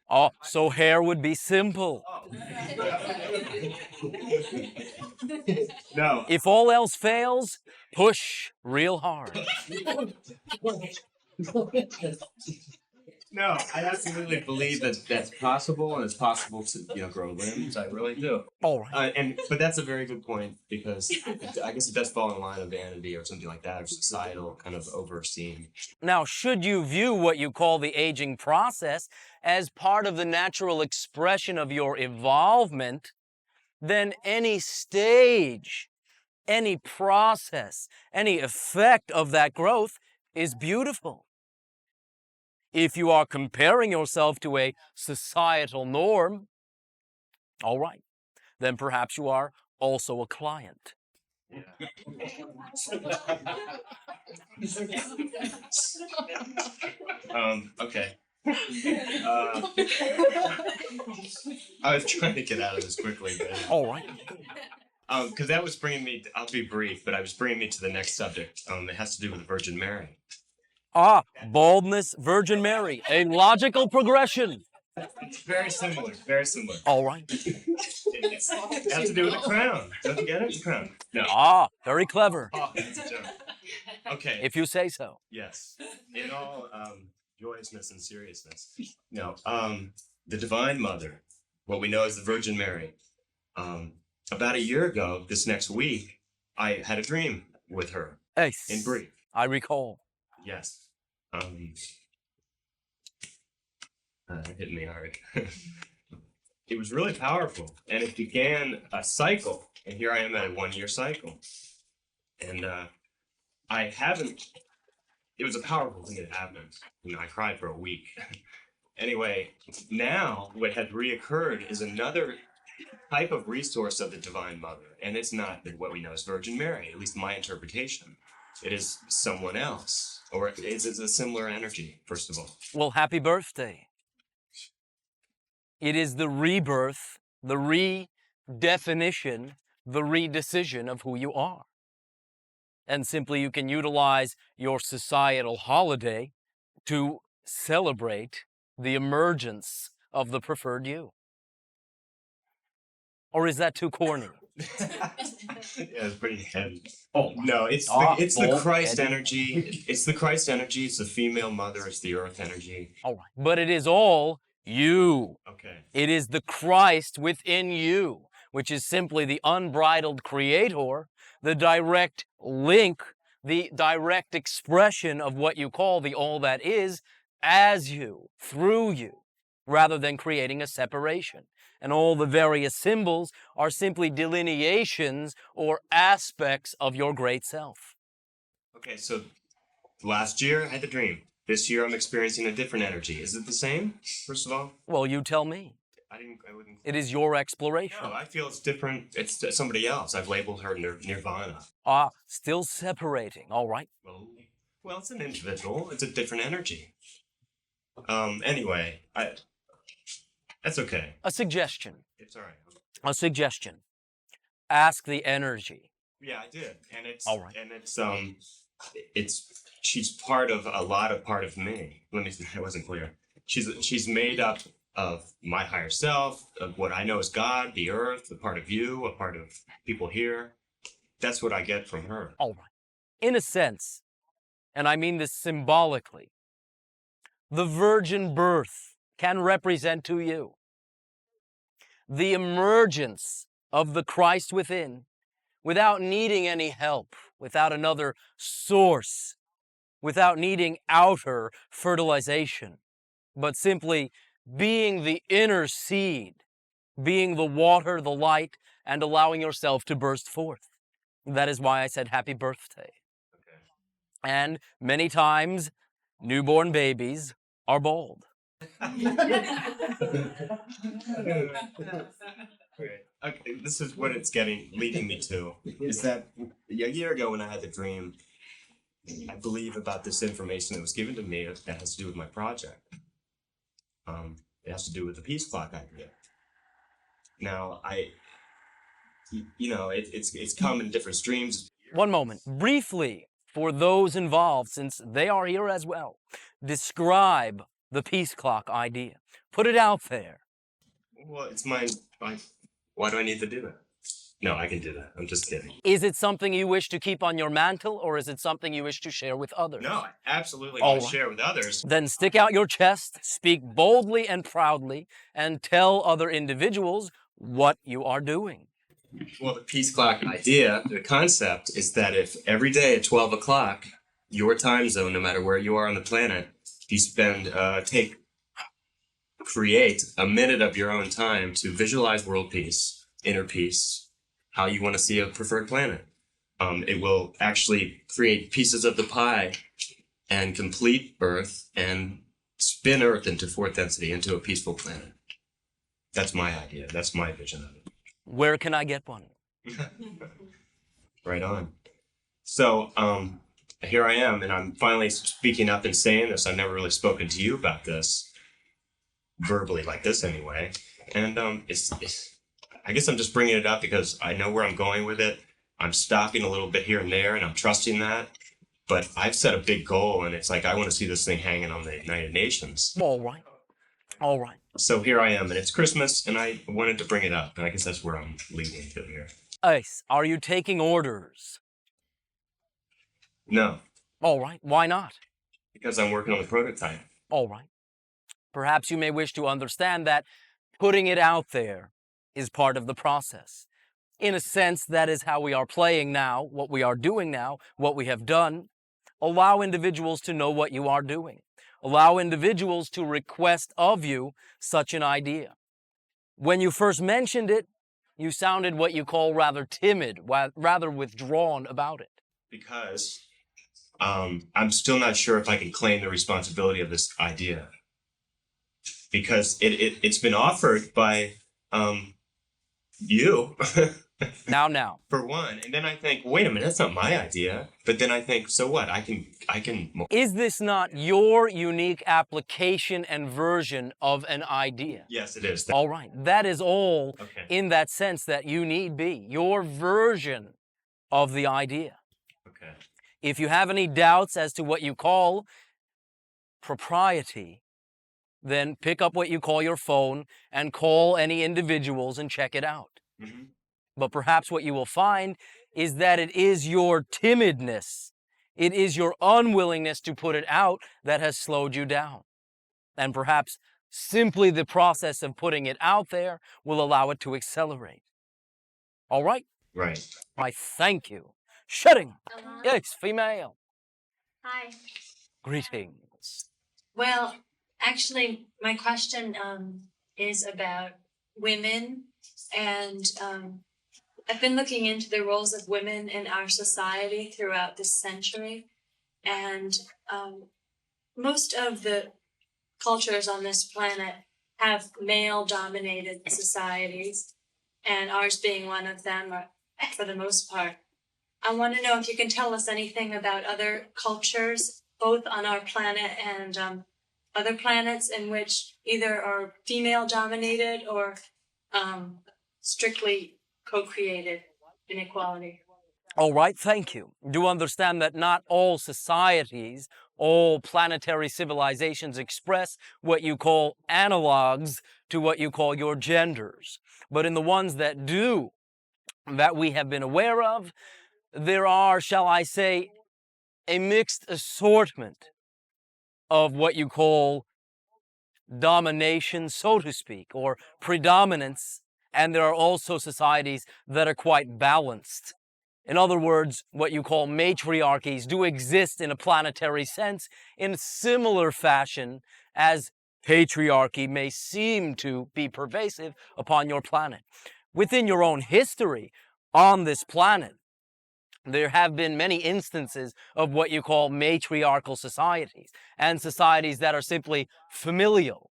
Oh, so hair would be simple. No. If all else fails, push real hard. No, I absolutely believe that that's possible, and it's possible to, grow limbs. I really do. All right. But that's a very good point, because I guess it does fall in line of vanity or something like that, or societal kind of overseeing. Now, should you view what you call the aging process as part of the natural expression of your evolvement, then any stage, any process, any effect of that growth is beautiful. If you are comparing yourself to a societal norm, all right, then perhaps you are also a client. Okay. I was trying to get out of this quickly, but All right. because that was bringing me. I'll be brief, but I was bringing me to the next subject. It has to do with the Virgin Mary. Ah, baldness, Virgin Mary, a logical progression. It's very similar. Very similar. All right. It has to do with the crown. Don't you get it? The crown. No. Ah, very clever, Oh, that's a joke. Okay. if you say so. Yes. In all joyousness and seriousness. No. The Divine Mother, what we know as the Virgin Mary. About a year ago, this next week, I had a dream with her. Yes, In brief. I recall. Yes. Hit me hard. It was really powerful, and it began a cycle. And here I am at a 1-year cycle, and I haven't. It was a powerful thing that happened. I cried for a week. Anyway, now what had reoccurred is another type of resource of the Divine Mother, and it's not what we know as Virgin Mary. At least my interpretation. It is someone else, or it's a similar energy. First of all. Well, happy birthday. It is the rebirth, the redefinition, the redecision of who you are. And simply you can utilize your societal holiday to celebrate the emergence of the preferred you. Or is that too corny? Yeah, it's pretty heavy. Oh, No, it's Ah, it's the bold, Christ heavy. energy. It's the Christ energy. It's the female mother. It's the earth energy. all right. But it is all you. Okay. It is the Christ within you, which is simply the unbridled creator, the direct link, the direct expression of what you call the all that is as you, through you, rather than creating a separation. And all the various symbols are simply delineations or aspects of your great self. Okay, so last year I had the dream. This year I'm experiencing a different energy. Is it the same? First of all, Well, you tell me. I wouldn't. It is your exploration. No, I feel it's different. It's somebody else. I've labeled her Nirvana. Ah, still separating. All right. Well, it's an individual. It's a different energy. Anyway, that's okay. A suggestion. It's all right. A suggestion. Ask the energy. Yeah, I did, and it's All right. and she's part of part of me. Let me see. That wasn't clear. She's made up of my higher self, of what I know as God, the earth, a part of you, a part of people here. That's what I get from her. All right. In a sense, and I mean this symbolically, the virgin birth can represent to you the emergence of the Christ within without needing any help, without another source, without needing outer fertilization, but simply being the inner seed, being the water, the light, and allowing yourself to burst forth. That is why I said happy birthday. Okay. And many times, newborn babies are bald. Okay, this is what it's leading me to. Is that a year ago when I had the dream, I believe about this information that was given to me that has to do with my project. It has to do with the peace clock idea. Now, it's come in different streams. One moment. Briefly, for those involved, since they are here as well, describe the peace clock idea. Put it out there. Well, it's mine. Why do I need to do that? No, I can do that. I'm just kidding. Is it something you wish to keep on your mantle, or is it something you wish to share with others? No, I absolutely All want to right. share with others. Then stick out your chest, speak boldly and proudly, and tell other individuals what you are doing. Well, the peace clock idea, the concept, is that if every day at 12 o'clock, your time zone, no matter where you are on the planet, you create a minute of your own time to visualize world peace, inner peace, how you want to see a preferred planet. It will actually create pieces of the pie and complete Earth and spin Earth into fourth density, into a peaceful planet. That's my idea. That's my vision of it. Where can I get one? Right on. So here I am, and I'm finally speaking up and saying this. I've never really spoken to you about this, verbally like this anyway. And I guess I'm just bringing it up because I know where I'm going with it. I'm stopping a little bit here and there, and I'm trusting that. But I've set a big goal, and it's like I want to see this thing hanging on the United Nations. All right. All right. So here I am, and it's Christmas, and I wanted to bring it up, and I guess that's where I'm leading to here. Ace, are you taking orders? No, All right. Why not? because I'm working on the prototype. All right. Perhaps you may wish to understand that putting it out there is part of the process. In a sense, that is how we are playing now, what we are doing now, what we have done. Allow individuals to know what you are doing. Allow individuals to request of you such an idea. When you first mentioned it, you sounded what you call rather timid, rather withdrawn about it. Because I'm still not sure if I can claim the responsibility of this idea. Because it's been offered by you, Now. for one. And then I think, wait a minute, that's not my idea. But then I think, so what? I can. Is this not your unique application and version of an idea? Yes, it is. All right. That is all Okay. in that sense that you need be. Your version of the idea. Okay. If you have any doubts as to what you call propriety, then pick up what you call your phone and call any individuals and check it out. Mm-hmm. But perhaps what you will find is that it is your timidness, it is your unwillingness to put it out that has slowed you down. And perhaps simply the process of putting it out there will allow it to accelerate. All right? Right. I thank you. Shutting. Uh-huh. Yes, female. Hi. Greetings. Well, actually, my question is about women, and I've been looking into the roles of women in our society throughout this century, and most of the cultures on this planet have male-dominated societies, and ours being one of them, for the most part. I want to know if you can tell us anything about other cultures, both on our planet and other planets in which either are female-dominated or strictly co-created inequality. All right, thank you. Do understand that not all societies, all planetary civilizations express what you call analogs to what you call your genders. But in the ones that do, that we have been aware of, there are, shall I say, a mixed assortment of what you call domination, so to speak, or predominance, and there are also societies that are quite balanced. In other words, what you call matriarchies do exist in a planetary sense in similar fashion as patriarchy may seem to be pervasive upon your planet. Within your own history on this planet, there have been many instances of what you call matriarchal societies and societies that are simply familial,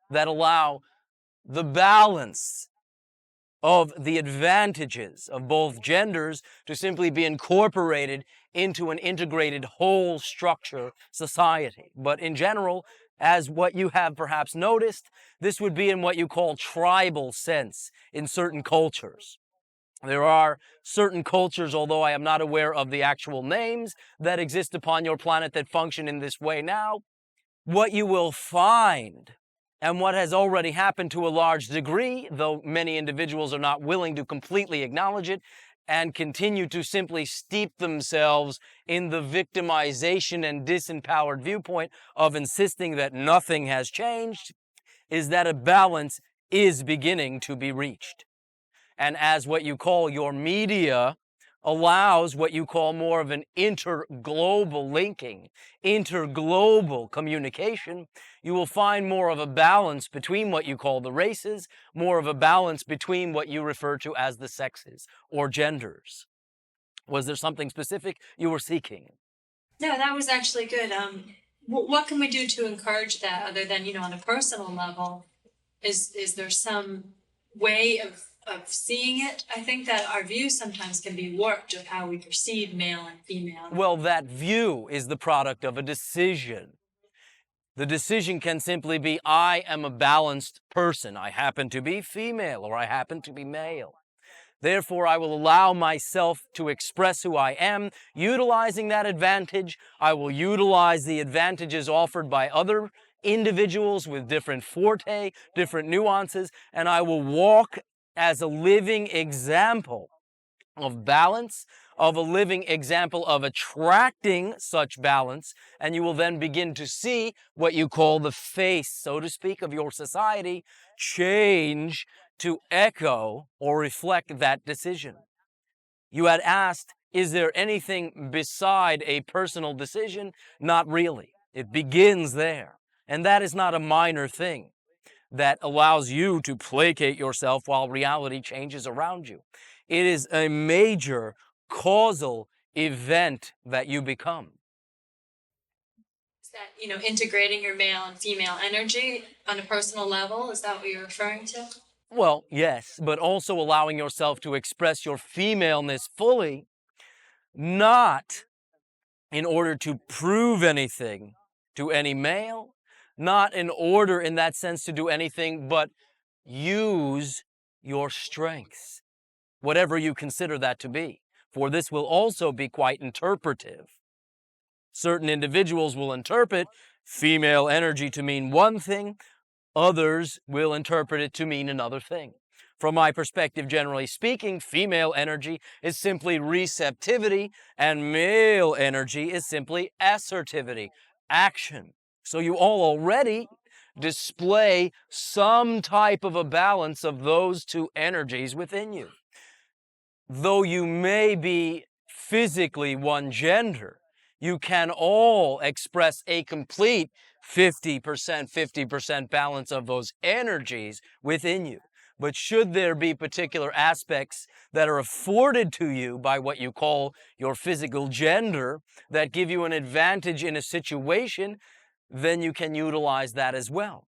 that allow the balance of the advantages of both genders to simply be incorporated into an integrated whole structure society. But in general, as what you have perhaps noticed, this would be in what you call tribal sense in certain cultures. There are certain cultures, although I am not aware of the actual names, that exist upon your planet that function in this way now. What you will find, and what has already happened to a large degree, though many individuals are not willing to completely acknowledge it, and continue to simply steep themselves in the victimization and disempowered viewpoint of insisting that nothing has changed, is that a balance is beginning to be reached. And as what you call your media allows what you call more of an interglobal linking, interglobal communication, you will find more of a balance between what you call the races, more of a balance between what you refer to as the sexes or genders. Was there something specific you were seeking? No, that was actually good. What can we do to encourage that other than, on a personal level? Is there some way of seeing it? I think that our view sometimes can be warped of how we perceive male and female. Well, that view is the product of a decision. The decision can simply be, I am a balanced person. I happen to be female or I happen to be male. Therefore, I will allow myself to express who I am, utilizing that advantage. I will utilize the advantages offered by other individuals with different forte, different nuances, and I will walk as a living example of balance, of a living example of attracting such balance, and you will then begin to see what you call the face, so to speak, of your society change to echo or reflect that decision. You had asked, is there anything beside a personal decision? Not really. It begins there, and that is not a minor thing that allows you to placate yourself while reality changes around you. It is a major causal event that you become. Is that, integrating your male and female energy on a personal level? Is that what you're referring to? Well, yes, but also allowing yourself to express your femaleness fully, not in order to prove anything to any male, not in order in that sense to do anything but use your strengths, whatever you consider that to be. For this will also be quite interpretive. Certain individuals will interpret female energy to mean one thing, others will interpret it to mean another thing. From my perspective, generally speaking, female energy is simply receptivity, and male energy is simply assertivity, action. So you all already display some type of a balance of those two energies within you. Though you may be physically one gender, you can all express a complete 50% balance of those energies within you. But should there be particular aspects that are afforded to you by what you call your physical gender that give you an advantage in a situation, then you can utilize that as well.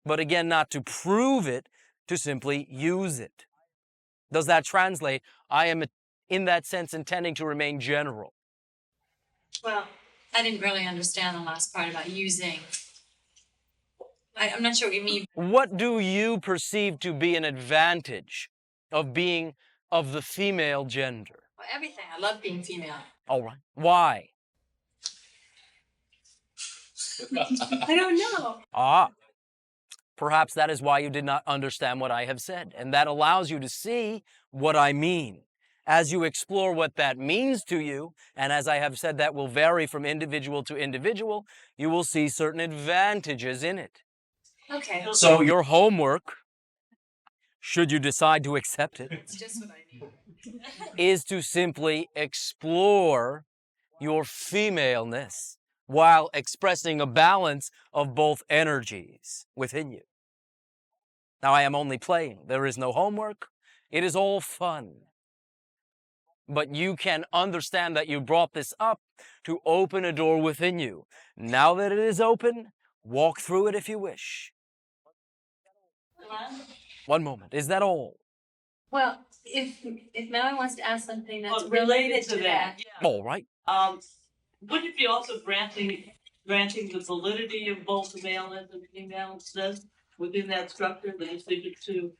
But again, not to prove it, to simply use it. Does that translate? I am, in that sense, intending to remain general. Well, I didn't really understand the last part about using. I'm not sure what you mean. What do you perceive to be an advantage of being of the female gender? Well, everything. I love being female. All right. Why? I don't know. Perhaps that is why you did not understand what I have said, and that allows you to see what I mean. As you explore what that means to you, and as I have said, that will vary from individual to individual, you will see certain advantages in it. Okay. So your homework, should you decide to accept it, It's just what I need. is to simply explore your femaleness while expressing a balance of both energies within you. Now, I am only playing. There is no homework. It is all fun. But you can understand that you brought this up to open a door within you. Now that it is open, walk through it if you wish. Elan? One moment. Is that all? Well, if Mary wants to ask something that's Oh, related to that. All right. Wouldn't it be also granting the validity of both maleness and femaleness within that structure, the decision to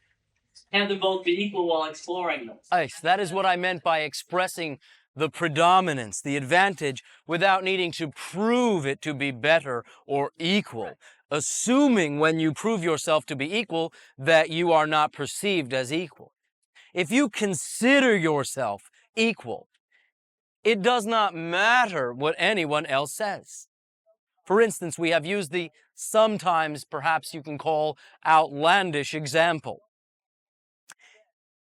have them both be equal while exploring them? Yes, that is what I meant by expressing the predominance, the advantage, without needing to prove it to be better or equal. Assuming when you prove yourself to be equal that you are not perceived as equal. If you consider yourself equal, it does not matter what anyone else says. For instance, we have used the sometimes perhaps you can call outlandish example.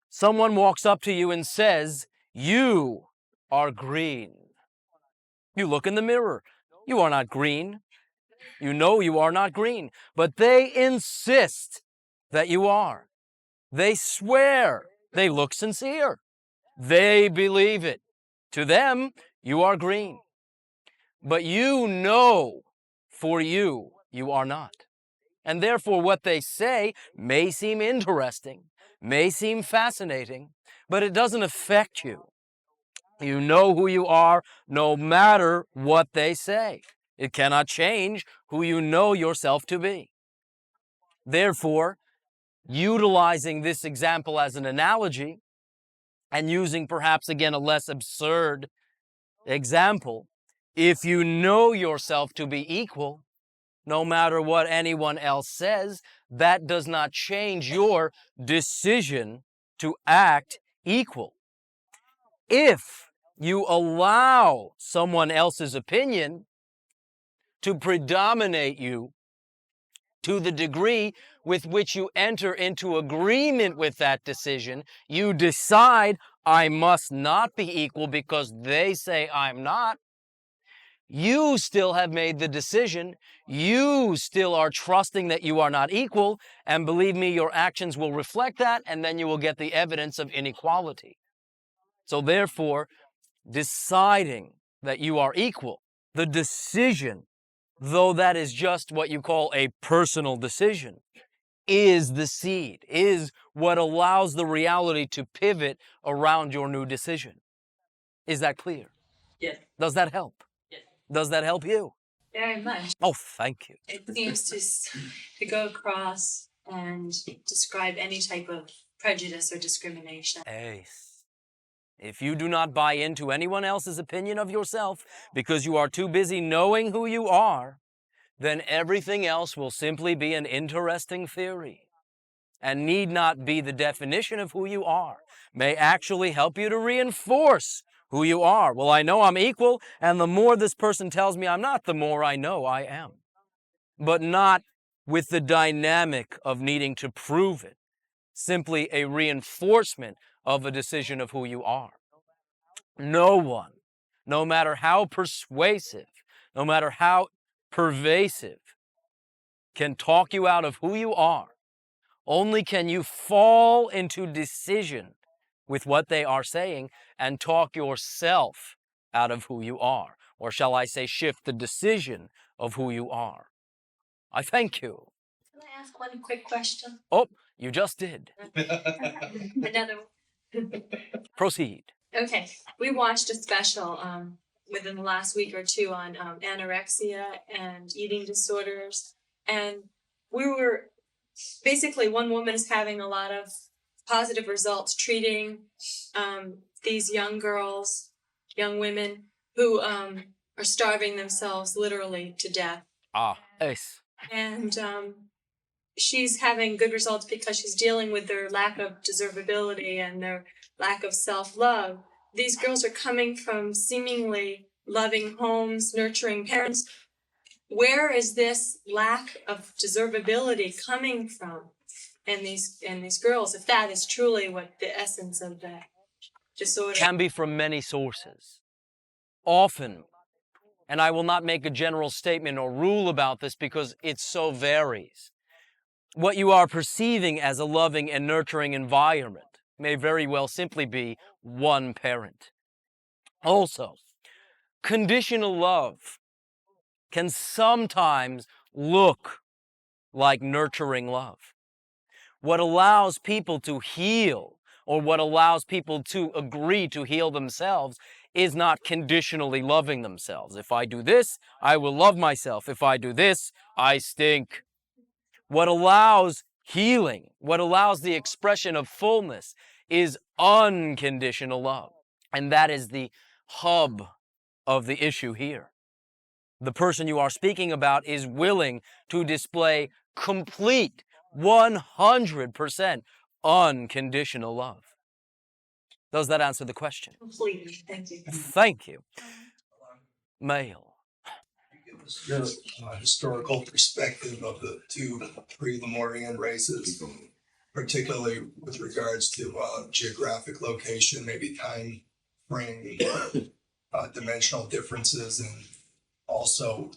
Someone walks up to you and says, "You are green." You look in the mirror. You are not green. You know you are not green, but they insist that you are. They swear. They look sincere. They believe it. To them, you are green. But you know for you, you are not. And therefore, what they say may seem interesting, may seem fascinating, but it doesn't affect you. You know who you are no matter what they say. It cannot change who you know yourself to be. Therefore, utilizing this example as an analogy and using perhaps again a less absurd example, if you know yourself to be equal, no matter what anyone else says, that does not change your decision to act equal. If you allow someone else's opinion to predominate you to the degree with which you enter into agreement with that decision, you decide, I must not be equal because they say I'm not. You still have made the decision. You still are trusting that you are not equal. And believe me, your actions will reflect that, and then you will get the evidence of inequality. So therefore, deciding that you are equal, the decision, though that is just what you call a personal decision, is the seed, is what allows the reality to pivot around your new decision. Is that clear? Yes. Does that help? Yes. Does that help you? Very much. Oh, thank you. It seems to go across and describe any type of prejudice or discrimination. Ace. If you do not buy into anyone else's opinion of yourself because you are too busy knowing who you are, then everything else will simply be an interesting theory. and need not be the definition of who you are, may actually help you to reinforce who you are. Well, I know I'm equal, and the more this person tells me I'm not, the more I know I am. But not with the dynamic of needing to prove it, simply a reinforcement of a decision of who you are. No one, no matter how persuasive, no matter how pervasive, can talk you out of who you are. Only can you fall into decision with what they are saying and talk yourself out of who you are. Or shall I say, shift the decision of who you are. I thank you. Can I ask one quick question? Oh, you just did. Another one. Proceed. Okay, we watched a special within the last week or two on anorexia and eating disorders, and we were basically, one woman is having a lot of positive results treating these young girls, young women who are starving themselves literally to death. Yes. And she's having good results because she's dealing with their lack of deservability and their lack of self-love. These girls are coming from seemingly loving homes, nurturing parents. Where is this lack of deservability coming from in these girls, if that is truly what the essence of the disorder? Can be from many sources. Often, and I will not make a general statement or rule about this because it so varies. What you are perceiving as a loving and nurturing environment may very well simply be one parent. Also, conditional love can sometimes look like nurturing love. What allows people to heal, or what allows people to agree to heal themselves, is not conditionally loving themselves. If I do this, I will love myself. If I do this, I stink. What allows healing, what allows the expression of fullness, is unconditional love. And that is the hub of the issue here. The person you are speaking about is willing to display complete, 100% unconditional love. Does that answer the question? Completely. Thank you. Thank you. Male. Give us your historical perspective of the two pre-Lemurian races, particularly with regards to geographic location, maybe time frame, dimensional differences, and also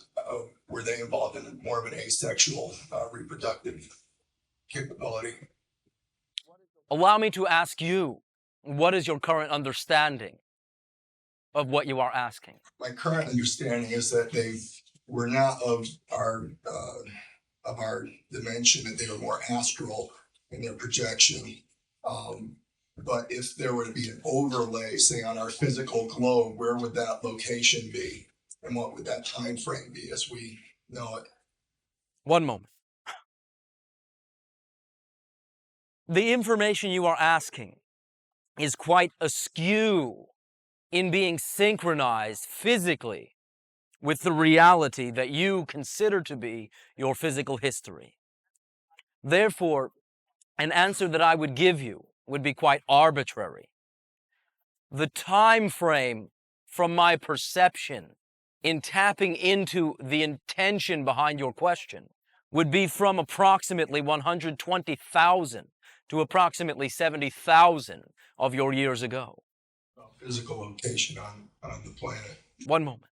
were they involved in more of an asexual reproductive capability? Allow me to ask you, what is your current understanding of what you are asking? My current understanding is that they were not of our dimension, that they were more astral in their projection. But if there were to be an overlay, say on our physical globe, where would that location be? And what would that time frame be as we know it? One moment. The information you are asking is quite askew in being synchronized physically with the reality that you consider to be your physical history. Therefore, an answer that I would give you would be quite arbitrary. The time frame, from my perception, in tapping into the intention behind your question, would be from approximately 120,000 to approximately 70,000 of your years ago. Physical location on the planet. One moment.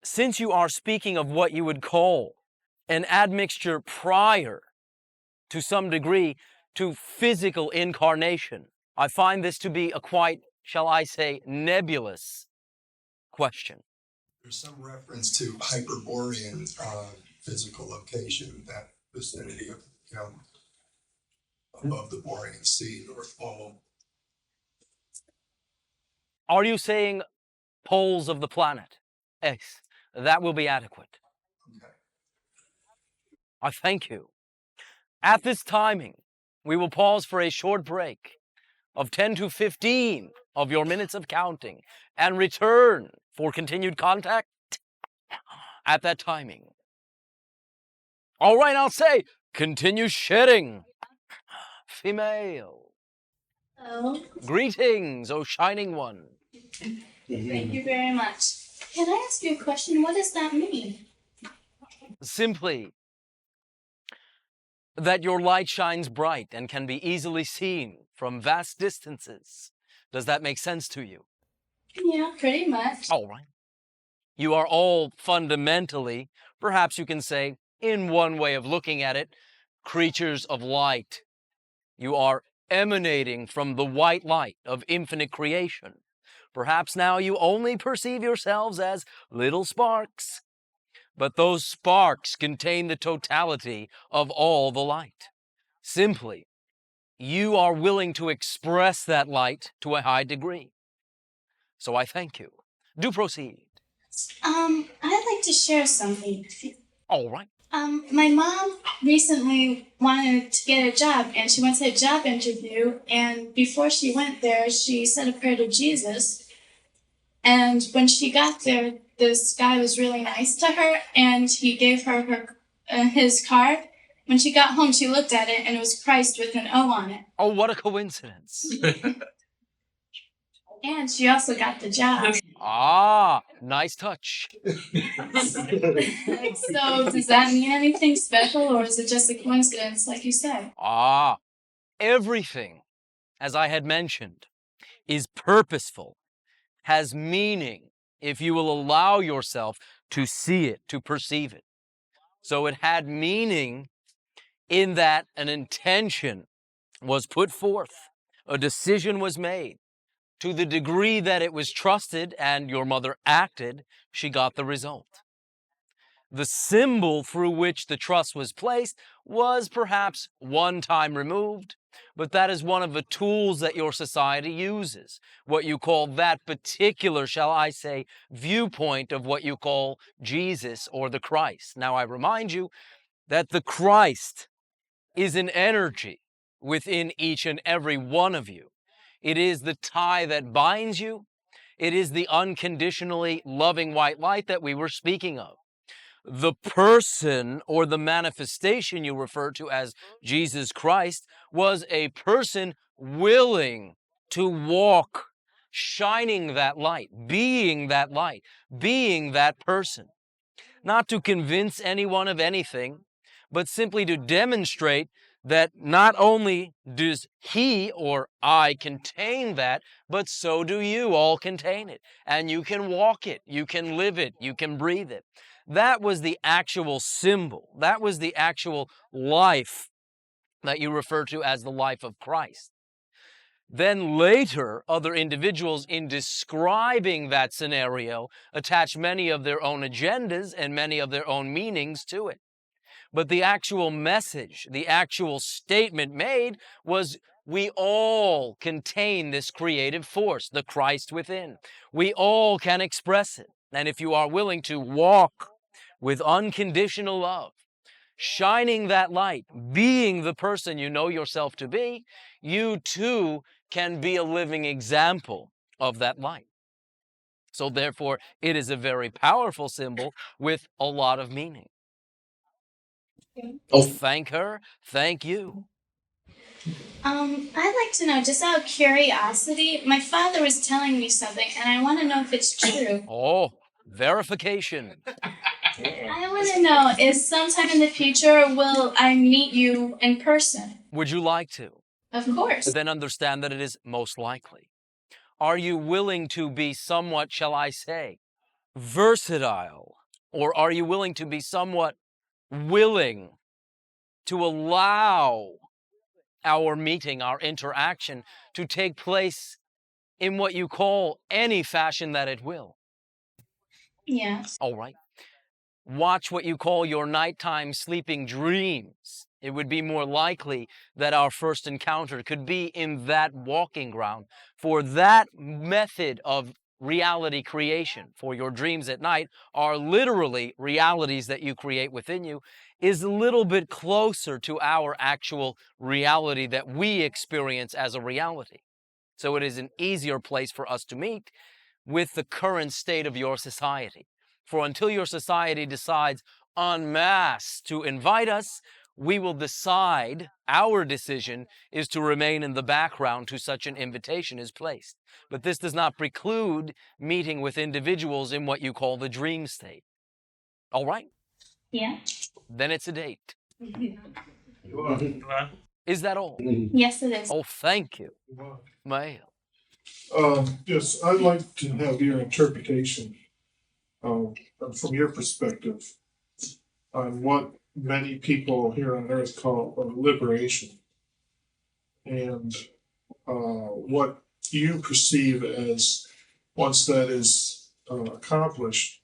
Since you are speaking of what you would call an admixture prior, to some degree, to physical incarnation, I find this to be a quite, shall I say, nebulous question. There's some reference to Hyperborean physical location, that vicinity of, above the Borean Sea, North Pole. Are you saying poles of the planet? Yes, that will be adequate. Okay. I thank you. At this timing, we will pause for a short break of 10 to 15 of your minutes of counting and return for continued contact at that timing. All right, I'll say, continue shedding. Female. Oh, Greetings, O shining one. thank you very much. Can I ask you a question? What does that mean? Simply that your light shines bright and can be easily seen from vast distances. Does that make sense to you? Yeah, pretty much. All right. You are all fundamentally, perhaps you can say, in one way of looking at it, creatures of light. You are emanating from the white light of infinite creation. Perhaps now you only perceive yourselves as little sparks, but those sparks contain the totality of all the light. Simply, you are willing to express that light to a high degree. So I thank you. Do proceed. I'd like to share something. All right. My mom recently wanted to get a job, and she went to a job interview, and before she went there, she said a prayer to Jesus. And when she got there, this guy was really nice to her, and he gave her his card. When she got home, she looked at it, and it was Christ with an O on it. Oh, what a coincidence. And she also got the job. Ah, nice touch. So does that mean anything special, or is it just a coincidence, like you said? Ah, everything, as I had mentioned, is purposeful, has meaning, if you will allow yourself to see it, to perceive it. So it had meaning in that an intention was put forth, a decision was made. To the degree that it was trusted and your mother acted, she got the result. The symbol through which the trust was placed was perhaps one time removed, but that is one of the tools that your society uses. What you call that particular, shall I say, viewpoint of what you call Jesus or the Christ. Now I remind you that the Christ is an energy within each and every one of you. It is the tie that binds you. It is the unconditionally loving white light that we were speaking of. The person or the manifestation you refer to as Jesus Christ was a person willing to walk, shining that light, being that person. Not to convince anyone of anything, but simply to demonstrate that not only does he or I contain that, but so do you all contain it. And you can walk it, you can live it, you can breathe it. That was the actual symbol. That was the actual life that you refer to as the life of Christ. Then later, other individuals in describing that scenario attach many of their own agendas and many of their own meanings to it. But the actual message, the actual statement made was we all contain this creative force, the Christ within. We all can express it. And if you are willing to walk with unconditional love, shining that light, being the person you know yourself to be, you too can be a living example of that light. So therefore, it is a very powerful symbol with a lot of meaning. Oh, thank her. Thank you. I'd like to know, just out of curiosity, my father was telling me something, and I want to know if it's true. Oh, verification. I want to know, is sometime in the future, will I meet you in person? Would you like to? Of course. Then understand that it is most likely. Are you willing to be somewhat, shall I say, versatile? Or are you willing to be somewhat willing to allow our meeting, our interaction, to take place in what you call any fashion that it will? Yes. All right. Watch what you call your nighttime sleeping dreams. It would be more likely that our first encounter could be in that walking ground. For that method of reality creation, for your dreams at night are literally realities that you create within you, is a little bit closer to our actual reality that we experience as a reality. So it is an easier place for us to meet with the current state of your society. For until your society decides en masse to invite us, we will decide, our decision is to remain in the background to such an invitation is placed. But this does not preclude meeting with individuals in what you call the dream state. All right? Yeah. Then it's a date. Is that all? Yes, it is. Oh, thank you. Mail. Yes, I'd like to have your interpretation, from your perspective, on what many people here on Earth call liberation, and what you perceive as, once that is accomplished,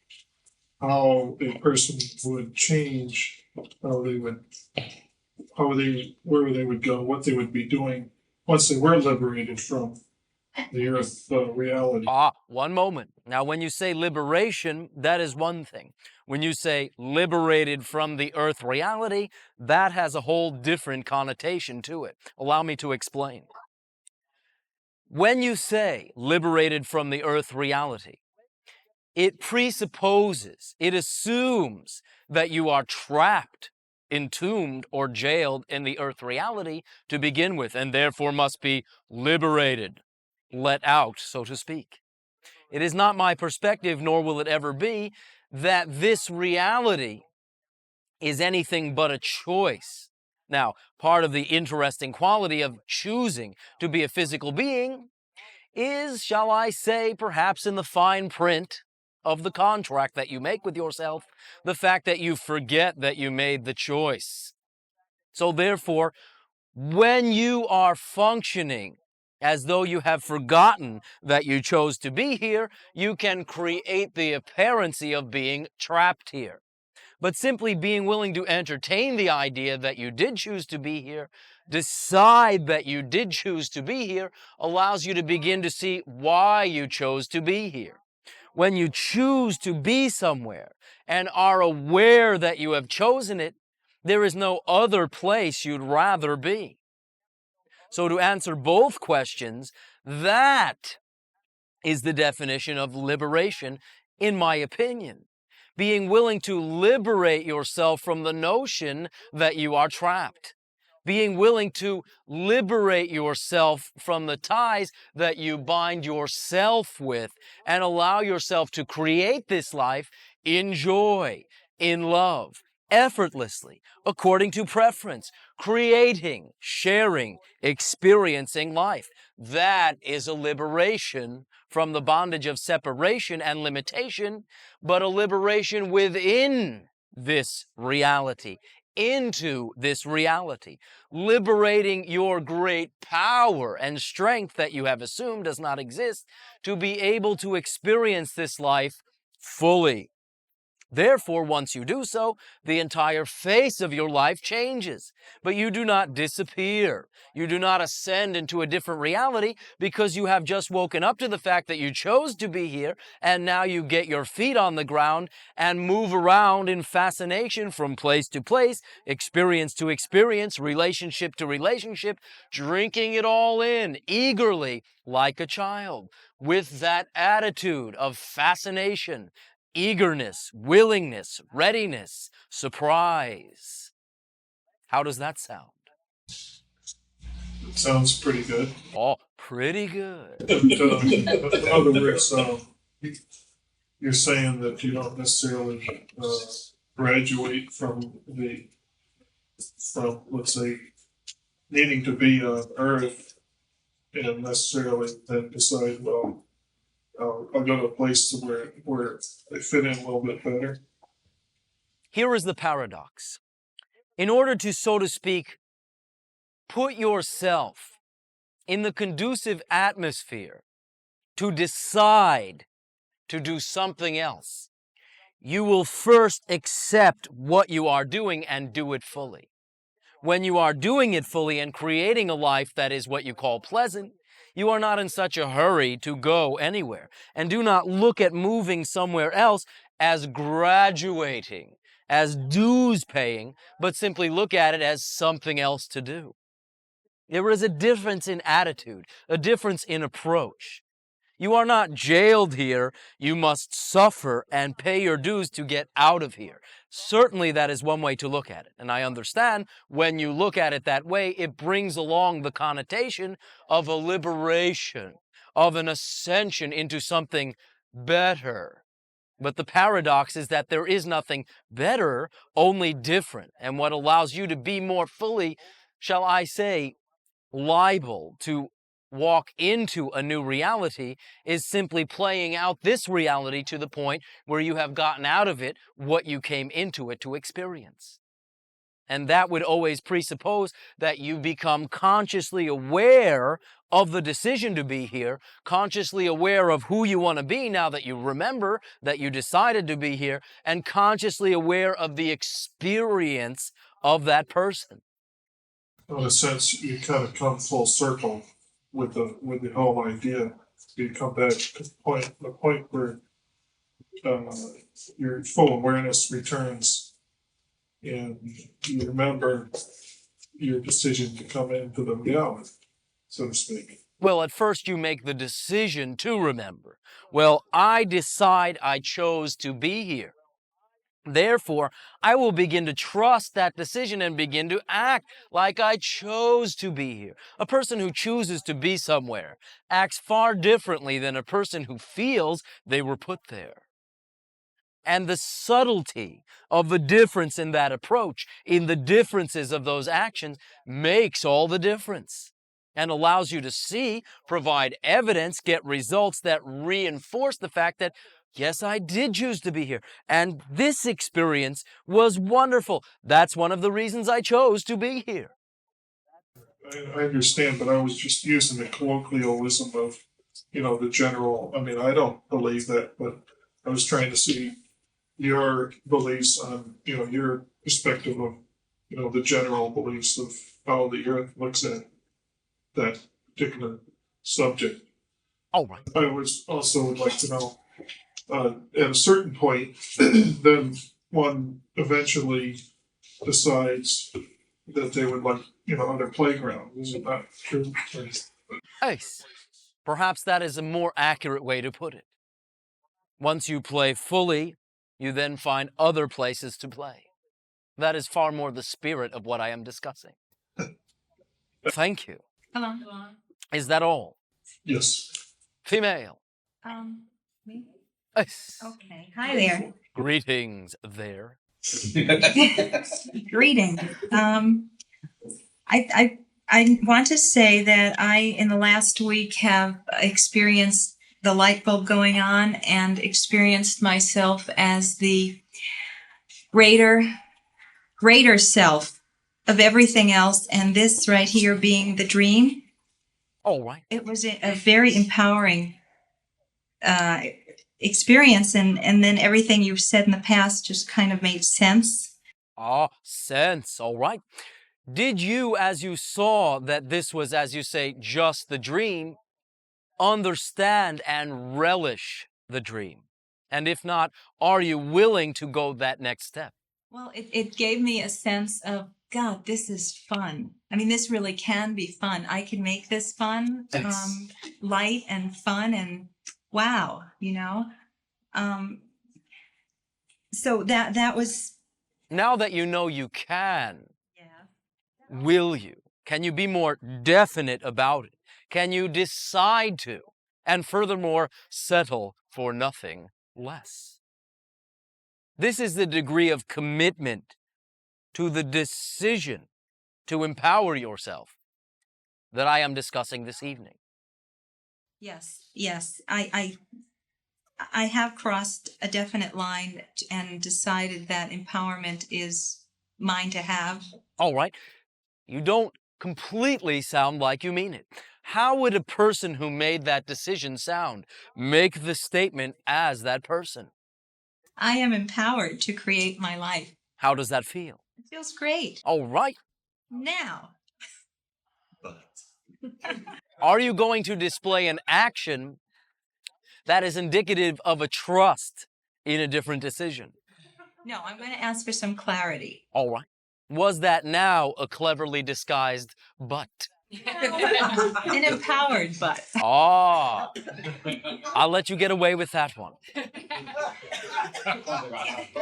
how a person would change, where they would go, what they would be doing once they were liberated from the Earth reality. One moment. Now, when you say liberation, that is one thing. When you say liberated from the Earth reality, that has a whole different connotation to it. Allow me to explain. When you say liberated from the Earth reality, it presupposes, it assumes that you are trapped, entombed, or jailed in the Earth reality to begin with, and therefore must be liberated, let out, so to speak. It is not my perspective, nor will it ever be, that this reality is anything but a choice. Now, part of the interesting quality of choosing to be a physical being is, shall I say, perhaps in the fine print of the contract that you make with yourself, the fact that you forget that you made the choice. So therefore, when you are functioning as though you have forgotten that you chose to be here, you can create the appearancy of being trapped here. But simply being willing to entertain the idea that you did choose to be here, decide that you did choose to be here, allows you to begin to see why you chose to be here. When you choose to be somewhere and are aware that you have chosen it, there is no other place you'd rather be. So to answer both questions, that is the definition of liberation, in my opinion. Being willing to liberate yourself from the notion that you are trapped. Being willing to liberate yourself from the ties that you bind yourself with and allow yourself to create this life in joy, in love, effortlessly, according to preference, creating, sharing, experiencing life. That is a liberation from the bondage of separation and limitation, but a liberation within this reality, into this reality. Liberating your great power and strength that you have assumed does not exist to be able to experience this life fully. Therefore, once you do so, the entire face of your life changes. But you do not disappear. You do not ascend into a different reality because you have just woken up to the fact that you chose to be here, and now you get your feet on the ground and move around in fascination from place to place, experience to experience, relationship to relationship, drinking it all in eagerly like a child, with that attitude of fascination, eagerness, willingness, readiness, surprise. How does that sound? It sounds pretty good. Oh, pretty good. In other words, you're saying that you don't necessarily graduate from let's say, needing to be on Earth and necessarily then decide, well, I'll go to a place to where they fit in a little bit better. Here is the paradox. In order to, so to speak, put yourself in the conducive atmosphere to decide to do something else, you will first accept what you are doing and do it fully. When you are doing it fully and creating a life that is what you call pleasant, you are not in such a hurry to go anywhere. And do not look at moving somewhere else as graduating, as dues paying, but simply look at it as something else to do. There is a difference in attitude, a difference in approach. You are not jailed here. You must suffer and pay your dues to get out of here. Certainly that is one way to look at it. And I understand when you look at it that way, it brings along the connotation of a liberation, of an ascension into something better. But the paradox is that there is nothing better, only different. And what allows you to be more fully, shall I say, liable to walk into a new reality is simply playing out this reality to the point where you have gotten out of it what you came into it to experience. And that would always presuppose that you become consciously aware of the decision to be here, consciously aware of who you want to be now that you remember that you decided to be here, and consciously aware of the experience of that person. In a sense, you kind of come full circle with the whole idea. You come back to the point where your full awareness returns, and you remember your decision to come into the reality, so to speak. Well, at first you make the decision to remember. Well, I decide I chose to be here. Therefore, I will begin to trust that decision and begin to act like I chose to be here. A person who chooses to be somewhere acts far differently than a person who feels they were put there. And the subtlety of the difference in that approach, in the differences of those actions, makes all the difference and allows you to see, provide evidence, get results that reinforce the fact that, yes, I did choose to be here. And this experience was wonderful. That's one of the reasons I chose to be here. I understand, but I was just using the colloquialism of, the general. I mean, I don't believe that, but I was trying to see your beliefs on, your perspective of, the general beliefs of how the earth looks at that particular subject. All right. I was also would like to know, at a certain point, then one eventually decides that they would like, other playground. Is it not true? Ace. Perhaps that is a more accurate way to put it. Once you play fully, you then find other places to play. That is far more the spirit of what I am discussing. Thank you. Hello. Is that all? Yes. Female. Me? Ace. Okay. Hi there. Greetings there. Greetings. I want to say that I, in the last week, have experienced the light bulb going on and experienced myself as the greater self of everything else, and this right here being the dream. All right. It was a very empowering experience, and then everything you've said in the past just kind of made sense. Sense. All right. Did you, as you saw that this was, as you say, just the dream, understand and relish the dream? And if not, are you willing to go that next step? Well, it gave me a sense of, God, this is fun. I mean, this really can be fun. I can make this fun, light and fun, and wow, So that was. Now that you know you can, will you? Can you be more definite about it? Can you decide to? And furthermore, settle for nothing less. This is the degree of commitment to the decision to empower yourself that I am discussing this evening. Yes. I have crossed a definite line and decided that empowerment is mine to have. All right. You don't completely sound like you mean it. How would a person who made that decision sound? Make the statement as that person. I am empowered to create my life. How does that feel? It feels great. All right. Now. Are you going to display an action that is indicative of a trust in a different decision? No, I'm going to ask for some clarity. All right. Was that now a cleverly disguised but? An empowered butt. Ah, I'll let you get away with that one.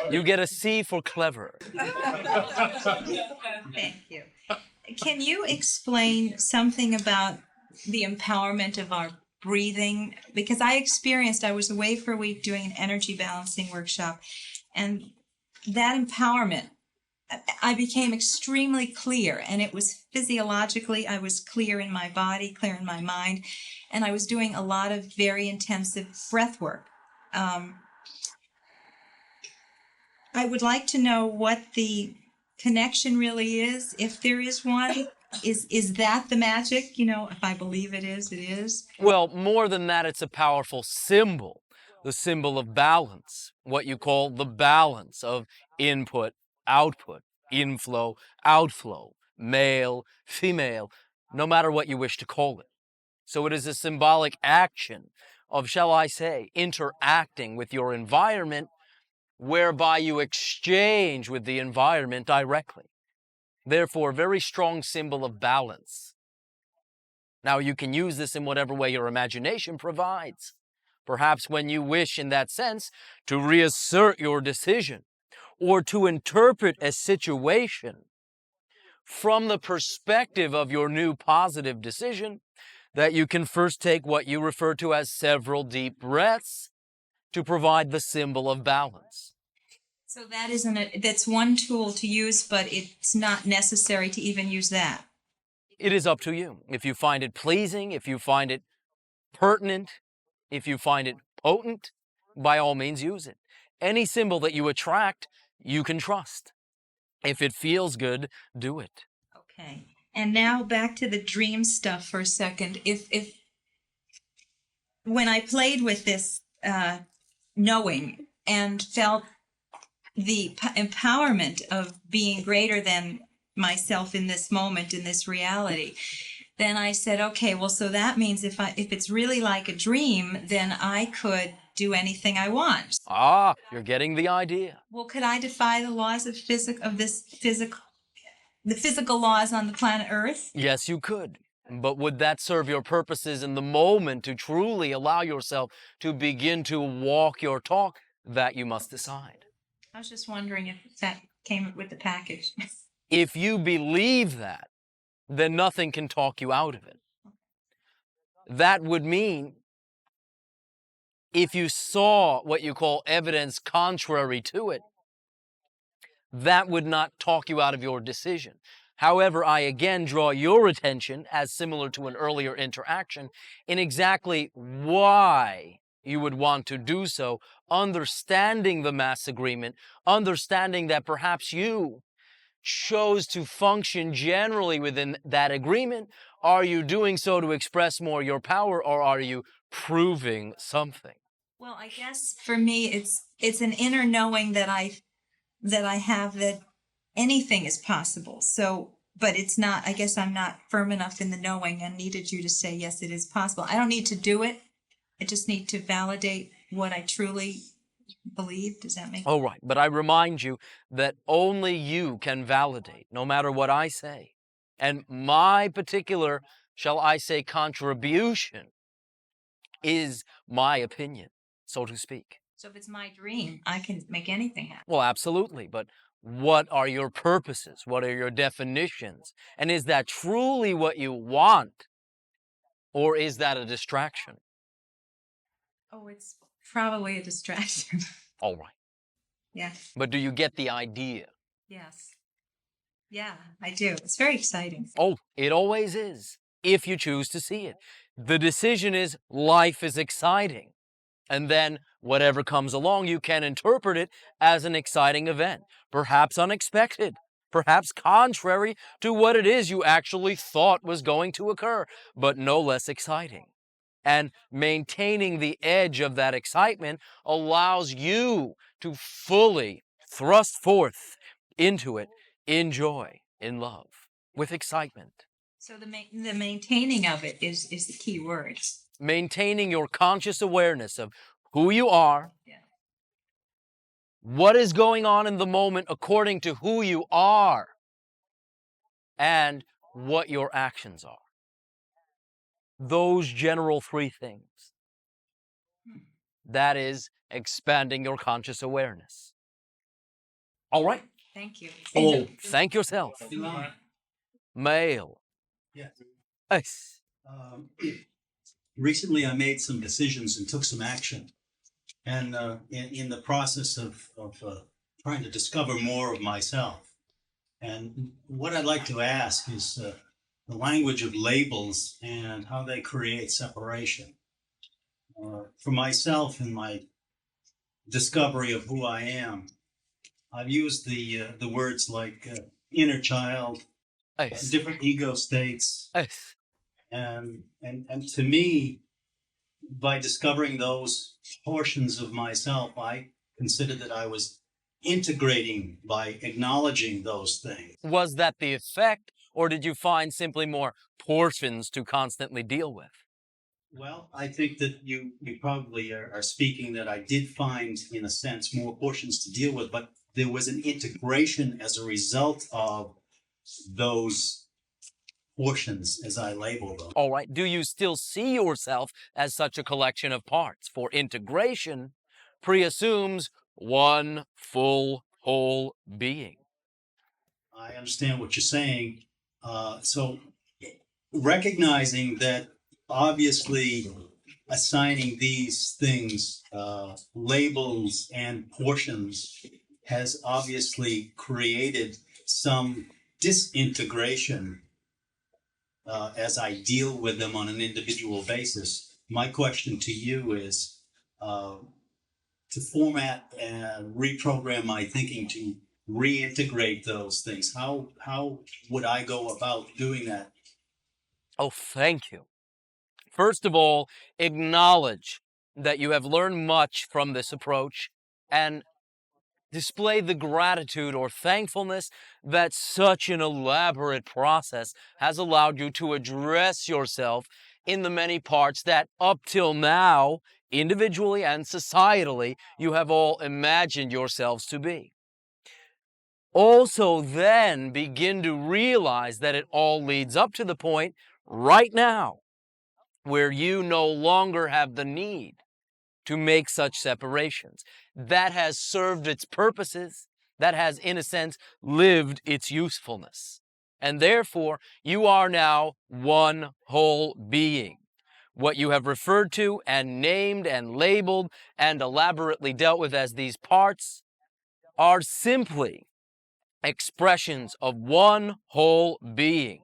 You get a C for clever. Thank you. Can you explain something about the empowerment of our breathing? Because I was away for a week doing an energy balancing workshop, and that empowerment, I became extremely clear, and it was physiologically, I was clear in my body, clear in my mind, and I was doing a lot of very intensive breath work. I would like to know what the connection really is, if there is one. Is that the magic? You know, if I believe it is, it is. Well, more than that, it's a powerful symbol, the symbol of balance, what you call the balance of input, output, inflow, outflow, male, female, no matter what you wish to call it. So it is a symbolic action of, shall I say, interacting with your environment, whereby you exchange with the environment directly. Therefore, a very strong symbol of balance. Now, you can use this in whatever way your imagination provides. Perhaps when you wish, in that sense, to reassert your decision or to interpret a situation from the perspective of your new positive decision, that you can first take what you refer to as several deep breaths to provide the symbol of balance. So that's one tool to use, but it's not necessary to even use that. It is up to you. If you find it pleasing, if you find it pertinent, if you find it potent, by all means use it. Any symbol that you attract, you can trust. If it feels good, do it. Okay. And now back to the dream stuff for a second. If when I played with this knowing and felt the empowerment of being greater than myself in this moment, in this reality, then I said, okay, well, so that means if it's really like a dream, then I could do anything I want. Ah, you're getting the idea. Well, could I defy the laws of the physical laws on the planet Earth? Yes, you could. But would that serve your purposes in the moment to truly allow yourself to begin to walk your talk? That you must decide. I was just wondering if that came with the package. If you believe that, then nothing can talk you out of it. That would mean if you saw what you call evidence contrary to it, that would not talk you out of your decision. However, I again draw your attention, as similar to an earlier interaction, in exactly why you would want to do so, understanding the mass agreement, understanding that perhaps you chose to function generally within that agreement. Are you doing so to express more your power, or are you proving something? Well, I guess for me, it's an inner knowing that I have that anything is possible. So, but it's not, I guess I'm not firm enough in the knowing and needed you to say, yes, it is possible. I don't need to do it. I just need to validate what I truly believe. Does that make sense? Oh, right. But I remind you that only you can validate, no matter what I say. And my particular, shall I say, contribution is my opinion, so to speak. So if it's my dream, I can make anything happen. Well, absolutely. But what are your purposes? What are your definitions? And is that truly what you want? Or is that a distraction? Oh, it's probably a distraction. All right. Yeah. But do you get the idea? Yes. Yeah, I do. It's very exciting. Oh, it always is, if you choose to see it. The decision is life is exciting. And then whatever comes along, you can interpret it as an exciting event, perhaps unexpected, perhaps contrary to what it is you actually thought was going to occur, but no less exciting. And maintaining the edge of that excitement allows you to fully thrust forth into it in joy, in love, with excitement. So the maintaining of it is the key word. Maintaining your conscious awareness of who you are, Yeah. what is going on in the moment according to who you are, and what your actions are. those general three things. That is expanding your conscious awareness. All right. Thank you. Oh, thank yourself. Elan. Male. Yes. Yes. Recently, I made some decisions and took some action. And in the process of trying to discover more of myself. And what I'd like to ask is the language of labels and how they create separation. For myself in my discovery of who I am, I've used the words like inner child, Yes. different ego states, Yes. and to me, by discovering those portions of myself, I considered that I was integrating by acknowledging those things. Was that the effect, or did you find simply more portions to constantly deal with? Well, I think that you probably are speaking that I did find, in a sense, more portions to deal with, but there was an integration as a result of those portions, as I label them. All right. Do you still see yourself as such a collection of parts? For integration preassumes one full whole being. I understand what you're saying. So recognizing that obviously assigning these things labels and portions has obviously created some disintegration as I deal with them on an individual basis. My question to you is to format and reprogram my thinking to reintegrate those things. How would I go about doing that? Oh, thank you. First of all, acknowledge that you have learned much from this approach and display the gratitude or thankfulness that such an elaborate process has allowed you to address yourself in the many parts that up till now, individually and societally, you have all imagined yourselves to be. Also then begin to realize that it all leads up to the point right now where you no longer have the need to make such separations. That has served its purposes. That has, in a sense, lived its usefulness. And therefore, you are now one whole being. What you have referred to and named and labeled and elaborately dealt with as these parts are simply expressions of one whole being.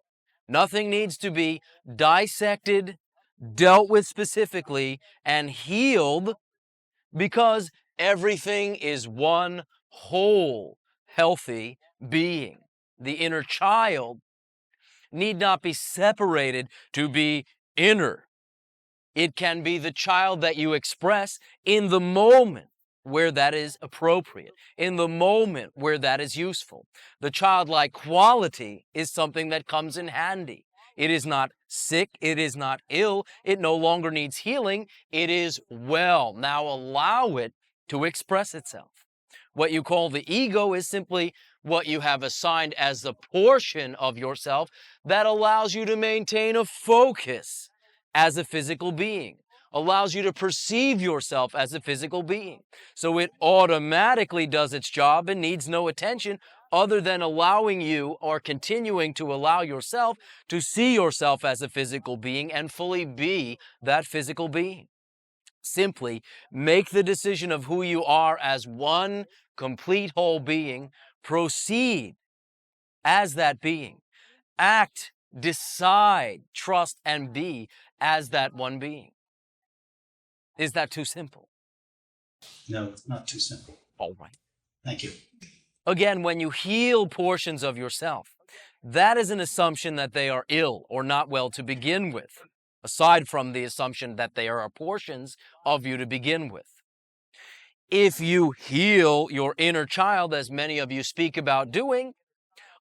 Nothing needs to be dissected, dealt with specifically, and healed, because everything is one whole, healthy being. The inner child need not be separated to be inner. It can be the child that you express in the moment where that is appropriate, in the moment where that is useful. The childlike quality is something that comes in handy. It is not sick, it is not ill, it no longer needs healing, it is well. Now allow it to express itself. What you call the ego is simply what you have assigned as the portion of yourself that allows you to maintain a focus as a physical being, allows you to perceive yourself as a physical being. So it automatically does its job and needs no attention other than allowing you, or continuing to allow yourself, to see yourself as a physical being and fully be that physical being. Simply make the decision of who you are as one complete whole being, proceed as that being, act, decide, trust, and be as that one being. Is that too simple? No, it's not too simple. All right. Thank you. Again, when you heal portions of yourself, that is an assumption that they are ill or not well to begin with, aside from the assumption that they are portions of you to begin with. If you heal your inner child, as many of you speak about doing,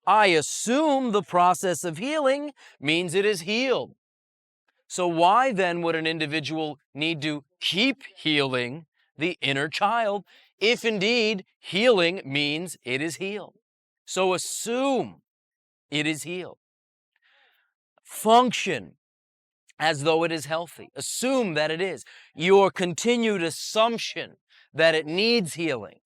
I assume the process of healing means it is healed. So why then would an individual need to keep healing the inner child if indeed healing means it is healed? So assume it is healed. Function as though it is healthy. Assume that it is. Your continued assumption that it needs healing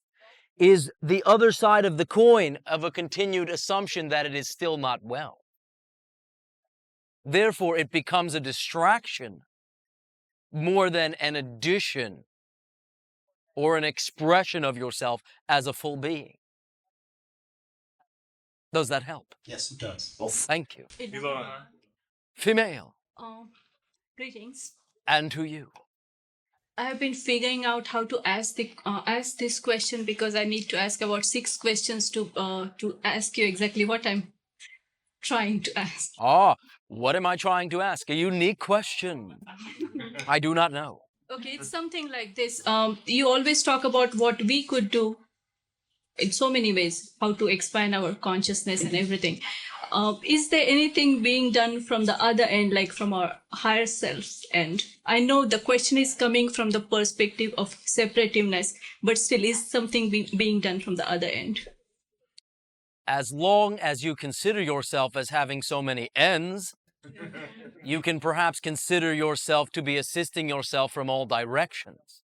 is the other side of the coin of a continued assumption that it is still not well. Therefore, it becomes a distraction more than an addition or an expression of yourself as a full being. Does that help? Yes, it does. Well, thank you. Elon. Female, Greetings. and to you. I have been figuring out how to ask this question because I need to ask about 6 questions to ask you exactly what I'm trying to ask. What am I trying to ask? A unique question. I do not know. Okay, it's something like this. You always talk about what we could do in so many ways, how to expand our consciousness and everything. Is there anything being done from the other end, like from our higher self's end? I know the question is coming from the perspective of separativeness, but still, is something being done from the other end? As long as you consider yourself as having so many ends, you can perhaps consider yourself to be assisting yourself from all directions.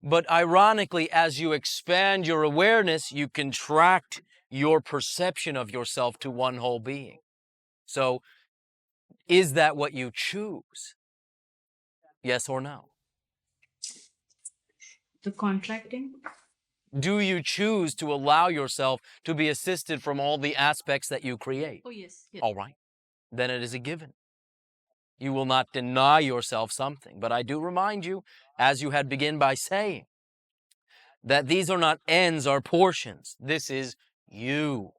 But ironically, as you expand your awareness, you contract your perception of yourself to one whole being. So, is that what you choose? Yes or no? The contracting? Do you choose to allow yourself to be assisted from all the aspects that you create? Oh, yes. All right. Then it is a given. You will not deny yourself something. But I do remind you, as you had begun by saying, that these are not ends or portions. This is you.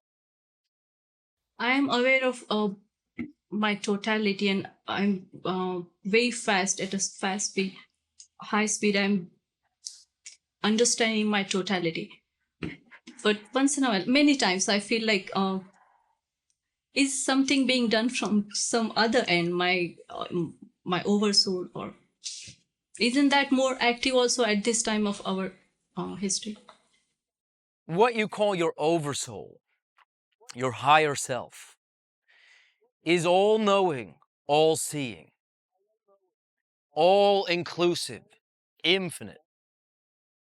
I am aware of my totality, and I'm very fast at a fast speed, high speed. I'm understanding my totality. But once in a while, many times, I feel like is something being done from some other end, my oversoul, or isn't that more active also at this time of our history? What you call your oversoul, your higher self, is all-knowing, all-seeing, all-inclusive, infinite.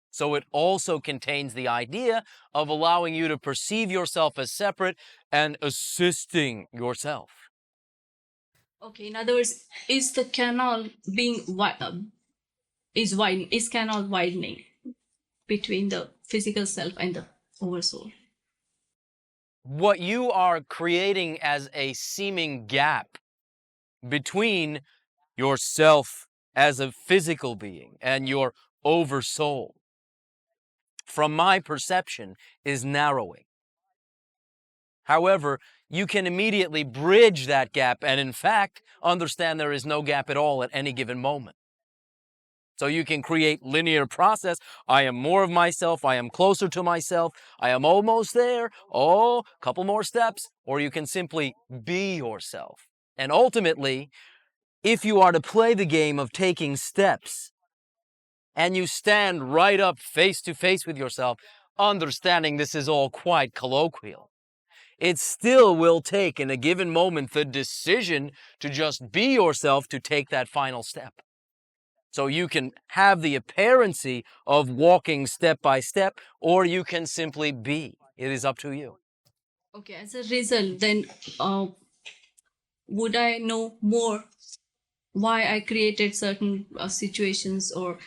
So it also contains the idea of allowing you to perceive yourself as separate and assisting yourself. Okay, in other words, is the canal being is canal widening between the physical self and the oversoul? What you are creating as a seeming gap between yourself as a physical being and your oversoul, from my perception, is narrowing. However, you can immediately bridge that gap and, in fact, understand there is no gap at all at any given moment. So you can create linear process. I am more of myself. I am closer to myself. I am almost there. Oh, a couple more steps. Or you can simply be yourself. And ultimately, if you are to play the game of taking steps, and you stand right up face to face with yourself, understanding this is all quite colloquial, it still will take in a given moment the decision to just be yourself, to take that final step. So you can have the appearancy of walking step by step, or you can simply be. It is up to you. Okay, as a result, then would I know more why I created certain situations, or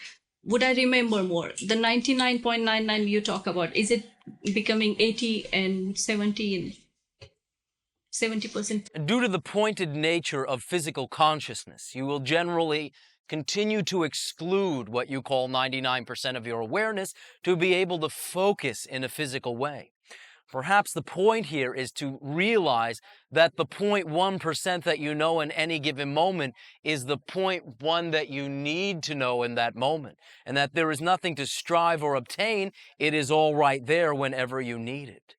would I remember more? The 99.99 you talk about, is it becoming 80 and 70 and 70%? Due to the pointed nature of physical consciousness, you will generally continue to exclude what you call 99% of your awareness to be able to focus in a physical way. Perhaps the point here is to realize that the 0.1% that you know in any given moment is the 0.1 that you need to know in that moment, and that there is nothing to strive or obtain. It is all right there whenever you need it.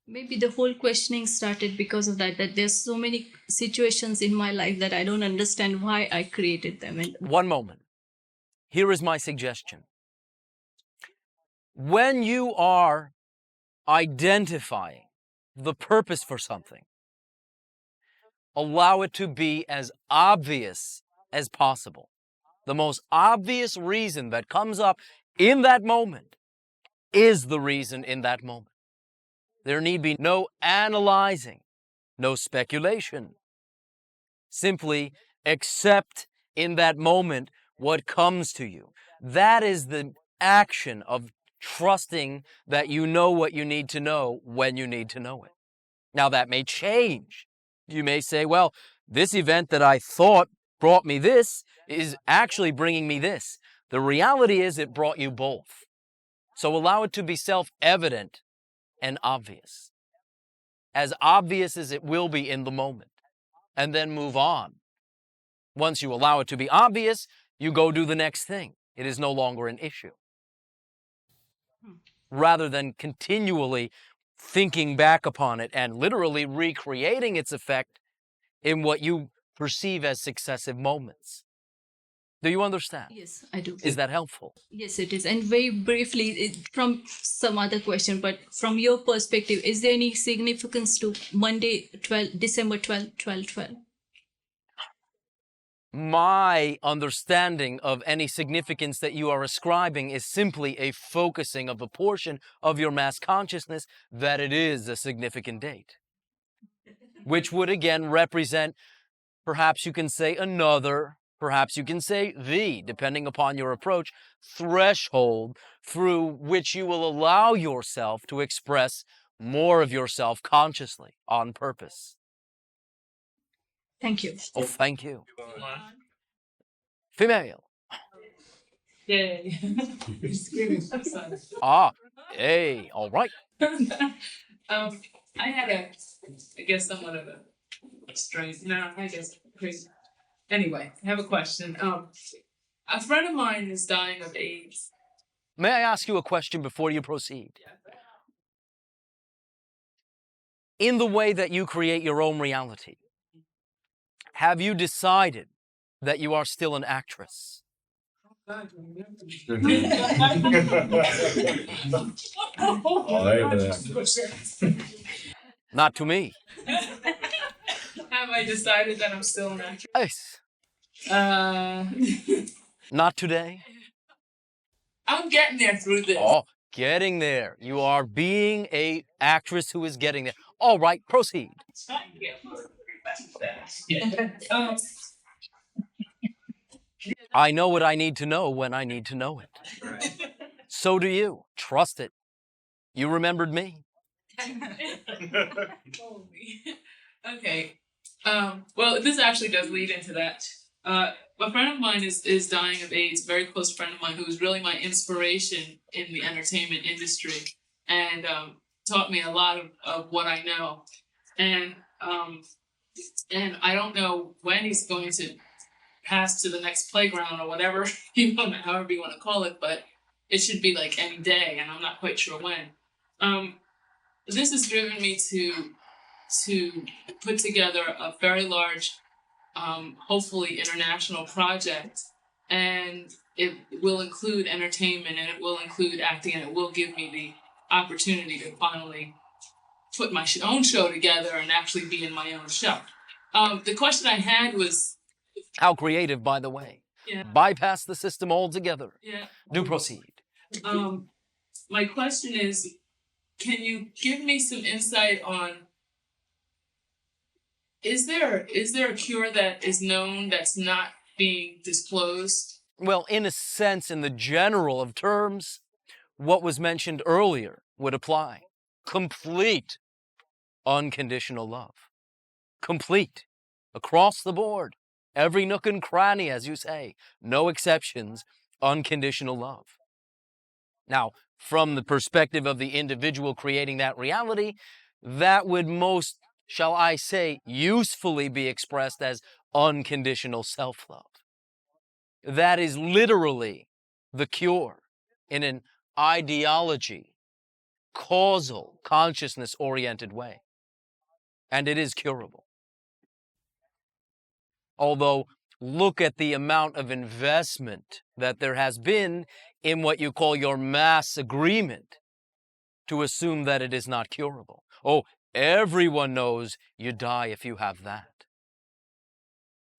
Maybe the whole questioning started because of that there's so many situations in my life that I don't understand why I created them. And one moment. Here is my suggestion. When you are identifying the purpose for something, allow it to be as obvious as possible. The most obvious reason that comes up in that moment is the reason in that moment. There need be no analyzing, no speculation. Simply accept in that moment what comes to you. That is the action of trusting that you know what you need to know when you need to know it. Now that may change. You may say, well, this event that I thought brought me this is actually bringing me this. The reality is it brought you both. So allow it to be self-evident and obvious. As obvious as it will be in the moment. And then move on. Once you allow it to be obvious, you go do the next thing. It is no longer an issue. Rather than continually thinking back upon it and literally recreating its effect in what you perceive as successive moments. Do you understand? Yes, I do. Is that helpful? Yes, it is. And very briefly, from some other question, but from your perspective, is there any significance to Monday, December 12, 12, 12? My understanding of any significance that you are ascribing is simply a focusing of a portion of your mass consciousness that it is a significant date. Which would again represent, perhaps you can say another, perhaps you can say the, depending upon your approach, threshold through which you will allow yourself to express more of yourself consciously on purpose. Thank you. Oh, thank you. Female. Yay. Ah, hey, all right. I had I guess somewhat of a strange, no, I guess crazy. Anyway, I have a question. A friend of mine is dying of AIDS. May I ask you a question before you proceed? In the way that you create your own reality, have you decided that you are still an actress? Not to me. Have I decided that I'm still an actress? Yes. Not today. I'm getting there through this. Oh, getting there. You are being a actress who is getting there. All right, proceed. I know what I need to know when I need to know it. So do you. Trust it. You remembered me. Okay. Well, this actually does lead into that. A friend of mine is dying of AIDS, a very close friend of mine who was really my inspiration in the entertainment industry and taught me a lot of what I know. And I don't know when he's going to pass to the next playground or whatever, however you want to call it, but it should be like any day, and I'm not quite sure when. This has driven me to put together a very large, hopefully international project, and it will include entertainment, and it will include acting, and it will give me the opportunity to finally put my own show together and actually be in my own show. The question I had was... How creative, by the way. Yeah. Bypass the system altogether. Yeah. Do proceed. My question is, can you give me some insight on, is there a cure that is known that's not being disclosed? Well, in a sense, in the general of terms, what was mentioned earlier would apply. Complete unconditional love. Complete. Across the board. Every nook and cranny, as you say. No exceptions. Unconditional love. Now, from the perspective of the individual creating that reality, that would most, shall I say, usefully be expressed as unconditional self-love. That is literally the cure in an ideology, causal, consciousness-oriented way. And it is curable. Although, look at the amount of investment that there has been in what you call your mass agreement to assume that it is not curable. Oh, everyone knows you die if you have that.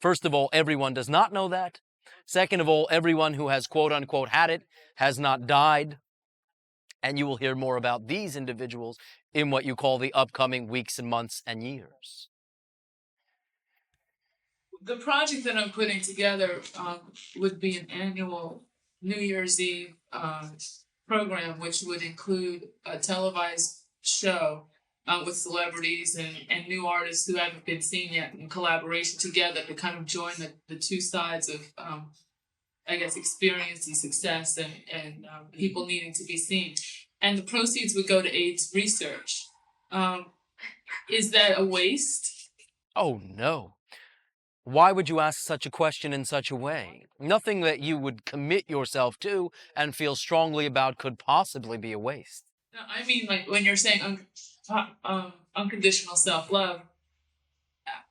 First of all, everyone does not know that. Second of all, everyone who has quote-unquote had it has not died. And you will hear more about these individuals in what you call the upcoming weeks and months and years. The project that I'm putting together would be an annual New Year's Eve program, which would include a televised show with celebrities and new artists who haven't been seen yet in collaboration together to kind of join the two sides of, I guess, experience and success and people needing to be seen. And the proceeds would go to AIDS research. Is that a waste? Oh, no. Why would you ask such a question in such a way? Nothing that you would commit yourself to and feel strongly about could possibly be a waste. No, I mean, like when you're saying unconditional self-love,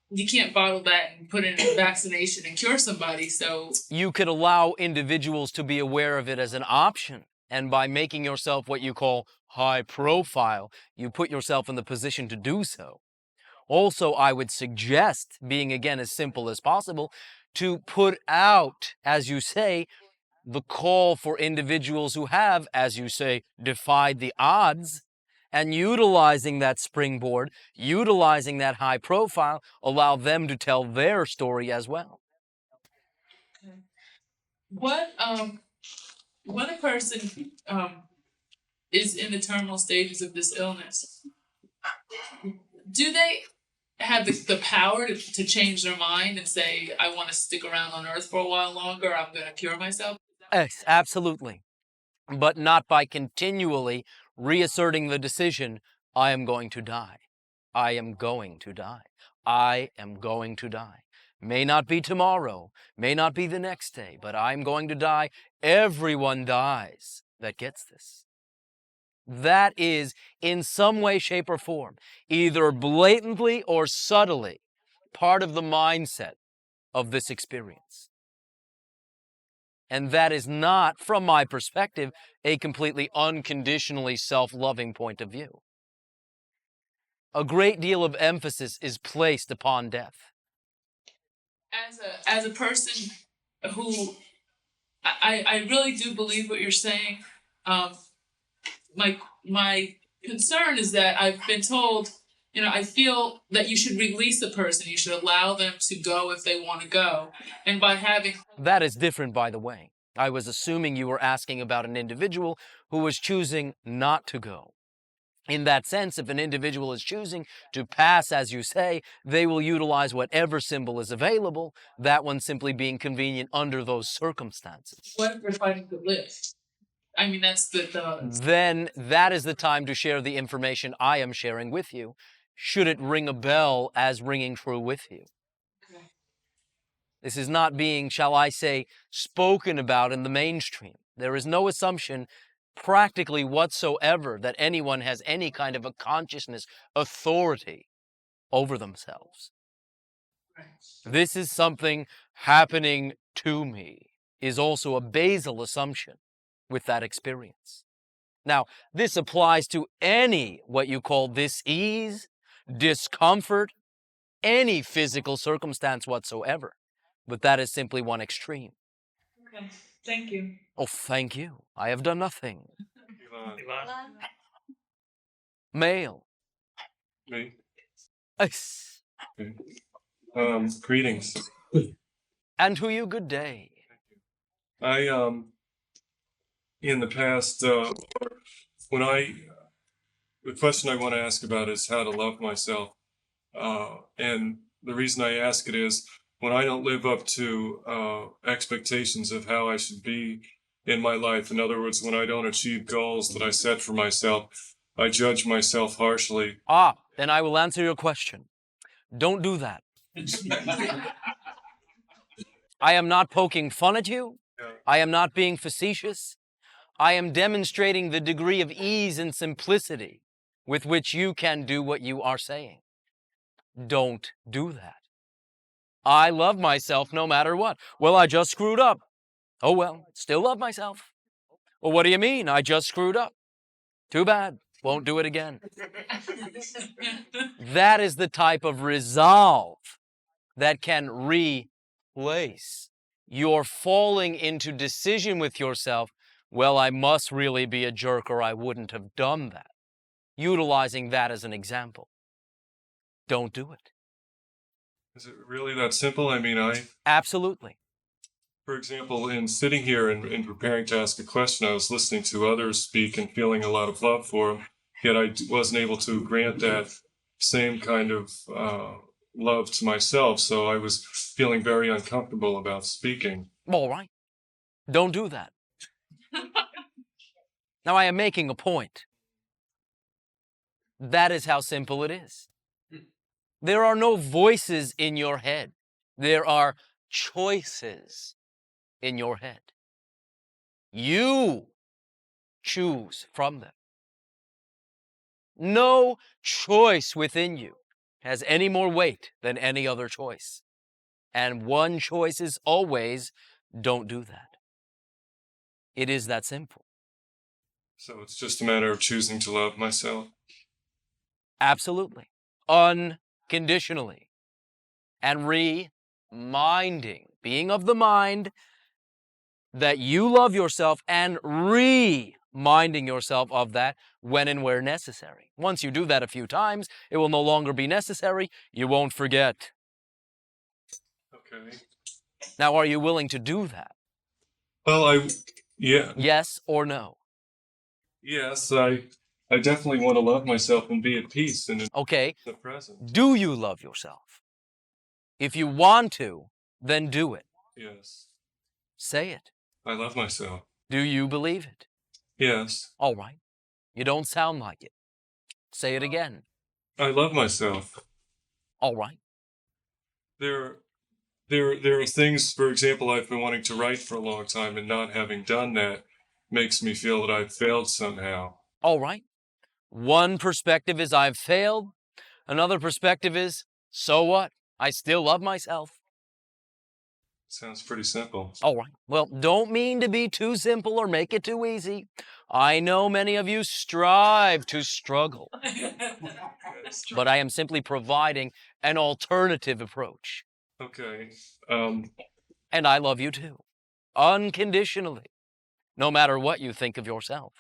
you can't bottle that and put it in a vaccination and cure somebody, so... You could allow individuals to be aware of it as an option. And by making yourself what you call high profile, you put yourself in the position to do so. Also, I would suggest, being again as simple as possible, to put out, as you say, the call for individuals who have, as you say, defied the odds, and utilizing that springboard, utilizing that high profile, allow them to tell their story as well. Okay. What, when a person is in the terminal stages of this illness, do they have the power to change their mind and say, I want to stick around on Earth for a while longer, I'm going to cure myself? Yes, absolutely. But not by continually reasserting the decision, I am going to die. I am going to die. I am going to die. May not be tomorrow, may not be the next day, but I'm going to die. Everyone dies that gets this. That is, in some way, shape, or form, either blatantly or subtly, part of the mindset of this experience. And that is not, from my perspective, a completely unconditionally self-loving point of view. A great deal of emphasis is placed upon death. As a person who, I really do believe what you're saying. My concern is that I've been told, I feel that you should release the person. You should allow them to go if they want to go. And by having... That is different, by the way. I was assuming you were asking about an individual who was choosing not to go. In that sense, if an individual is choosing to pass, as you say, they will utilize whatever symbol is available, that one simply being convenient under those circumstances. What if they're fighting to live? I mean, that's Then that is the time to share the information I am sharing with you, should it ring a bell as ringing true with you. Okay. This is not being, shall I say, spoken about in the mainstream. There is no assumption practically whatsoever that anyone has any kind of a consciousness authority over themselves. Right. This is something happening to me is also a basal assumption with that experience. Now, this applies to any, what you call dis-ease, discomfort, any physical circumstance whatsoever. But that is simply one extreme. Okay, thank you. Oh, thank you. I have done nothing. Elan. Male. Me. Yes. Okay. Greetings. And to you, good day. I in the past, the question I want to ask about is how to love myself. And the reason I ask it is when I don't live up to expectations of how I should be in my life. In other words, when I don't achieve goals that I set for myself, I judge myself harshly. Then I will answer your question. Don't do that. I am not poking fun at you. I am not being facetious. I am demonstrating the degree of ease and simplicity with which you can do what you are saying. Don't do that. I love myself no matter what. Well, I just screwed up. Oh, well, still love myself. Well, what do you mean? I just screwed up. Too bad. Won't do it again. That is the type of resolve that can place. You're falling into decision with yourself, well, I must really be a jerk or I wouldn't have done that. Utilizing that as an example. Don't do it. Is it really that simple? I mean, Absolutely. for example, in sitting here and preparing to ask a question, I was listening to others speak and feeling a lot of love for them, yet I wasn't able to grant that same kind of love to myself, so I was feeling very uncomfortable about speaking. All right. Don't do that. Now, I am making a point. That is how simple it is. There are no voices in your head. There are choices in your head. You choose from them. No choice within you has any more weight than any other choice. And one choice is always, don't do that. It is that simple. So it's just a matter of choosing to love myself. Absolutely. Unconditionally. And reminding, being of the mind, that you love yourself and reminding yourself of that when and where necessary. Once you do that a few times, it will no longer be necessary. You won't forget. Okay. Now, are you willing to do that? Well, yeah. Yes or no? Yes, I definitely want to love myself and be at peace in Okay. the present. Do you love yourself? If you want to, then do it. Yes. Say it. I love myself. Do you believe it? Yes. All right. You don't sound like it. Say it again. I love myself. All right. There are things, for example, I've been wanting to write for a long time, and not having done that makes me feel that I've failed somehow. All right. One perspective is I've failed. Another perspective is, so what? I still love myself. Sounds pretty simple. All right. Well, don't mean to be too simple or make it too easy. I know many of you strive to struggle, but I am simply providing an alternative approach. Okay. And I love you too, unconditionally, no matter what you think of yourself.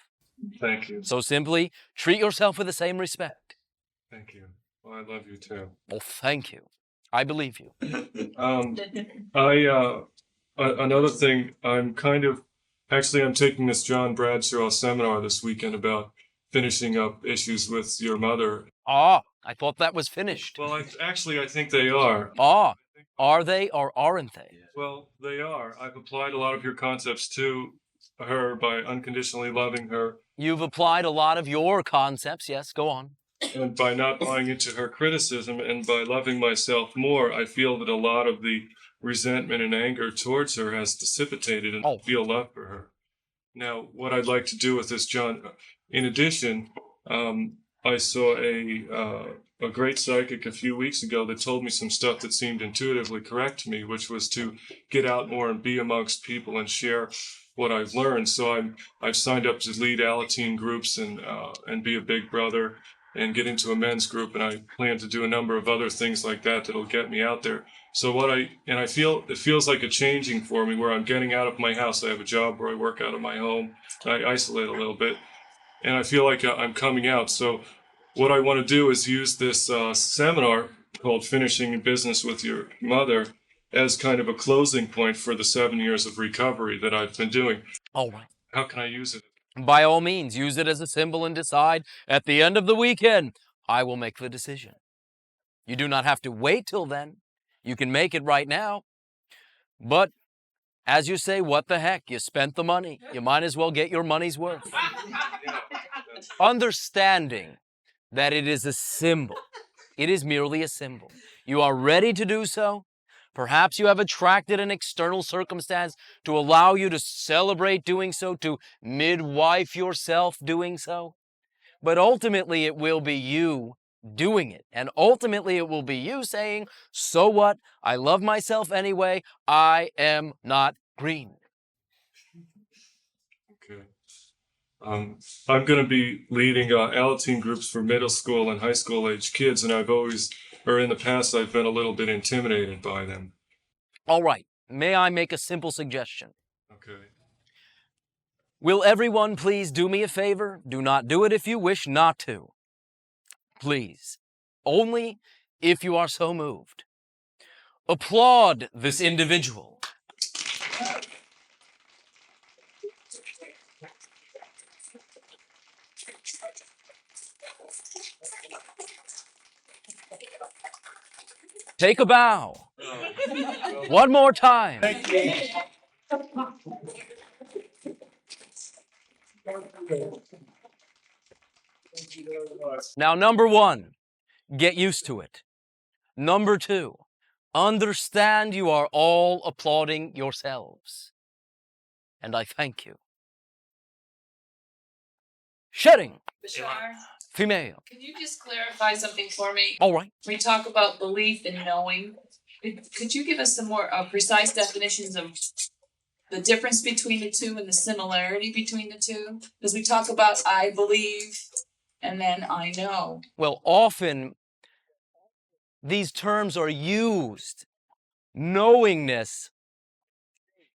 Thank you. So simply treat yourself with the same respect. Thank you. Well, I love you too. Well, thank you. I believe you. Another thing, I'm taking this John Bradshaw seminar this weekend about finishing up issues with your mother. Ah, I thought that was finished. Well, I think they are. Ah, are they or aren't they? Well, they are. I've applied a lot of your concepts to her by unconditionally loving her. You've applied a lot of your concepts. Yes, go on. And by not buying into her criticism and by loving myself more, I feel that a lot of the resentment and anger towards her has dissipated, and I feel love for her. Now, what I'd like to do with this, John, in addition, I saw a great psychic a few weeks ago that told me some stuff that seemed intuitively correct to me, which was to get out more and be amongst people and share what I've learned. So I've signed up to lead Alateen groups and be a big brother and get into a men's group, and I plan to do a number of other things like that that'll get me out there. So I feel it feels like a changing for me, where I'm getting out of my house. I have a job where I work out of my home. I isolate a little bit, and I feel like I'm coming out. So what I want to do is use this seminar called Finishing Business with Your Mother as kind of a closing point for the 7 years of recovery that I've been doing. All right. How can I use it? By all means, use it as a symbol and decide at the end of the weekend, I will make the decision. You do not have to wait till then. You can make it right now. But as you say, what the heck? You spent the money. You might as well get your money's worth. Understanding that it is a symbol. It is merely a symbol. You are ready to do so. Perhaps you have attracted an external circumstance to allow you to celebrate doing so, to midwife yourself doing so. But ultimately, it will be you doing it. And ultimately, it will be you saying, so what? I love myself anyway. I am not green. Okay. I'm going to be leading Alateen groups for middle school and high school age kids, and in the past, I've been a little bit intimidated by them. All right, may I make a simple suggestion? Okay. Will everyone please do me a favor? Do not do it if you wish not to. Please. Only if you are so moved. Applaud this individual. Take a bow. One more time. Now, number one, get used to it. Number two, understand you are all applauding yourselves. And I thank you. Shedding. Bashar, Female. can you just clarify something for me? All right. We talk about belief and knowing. Could you give us some more precise definitions of the difference between the two and the similarity between the two? Because we talk about I believe and then I know. Well, often these terms are used. Knowingness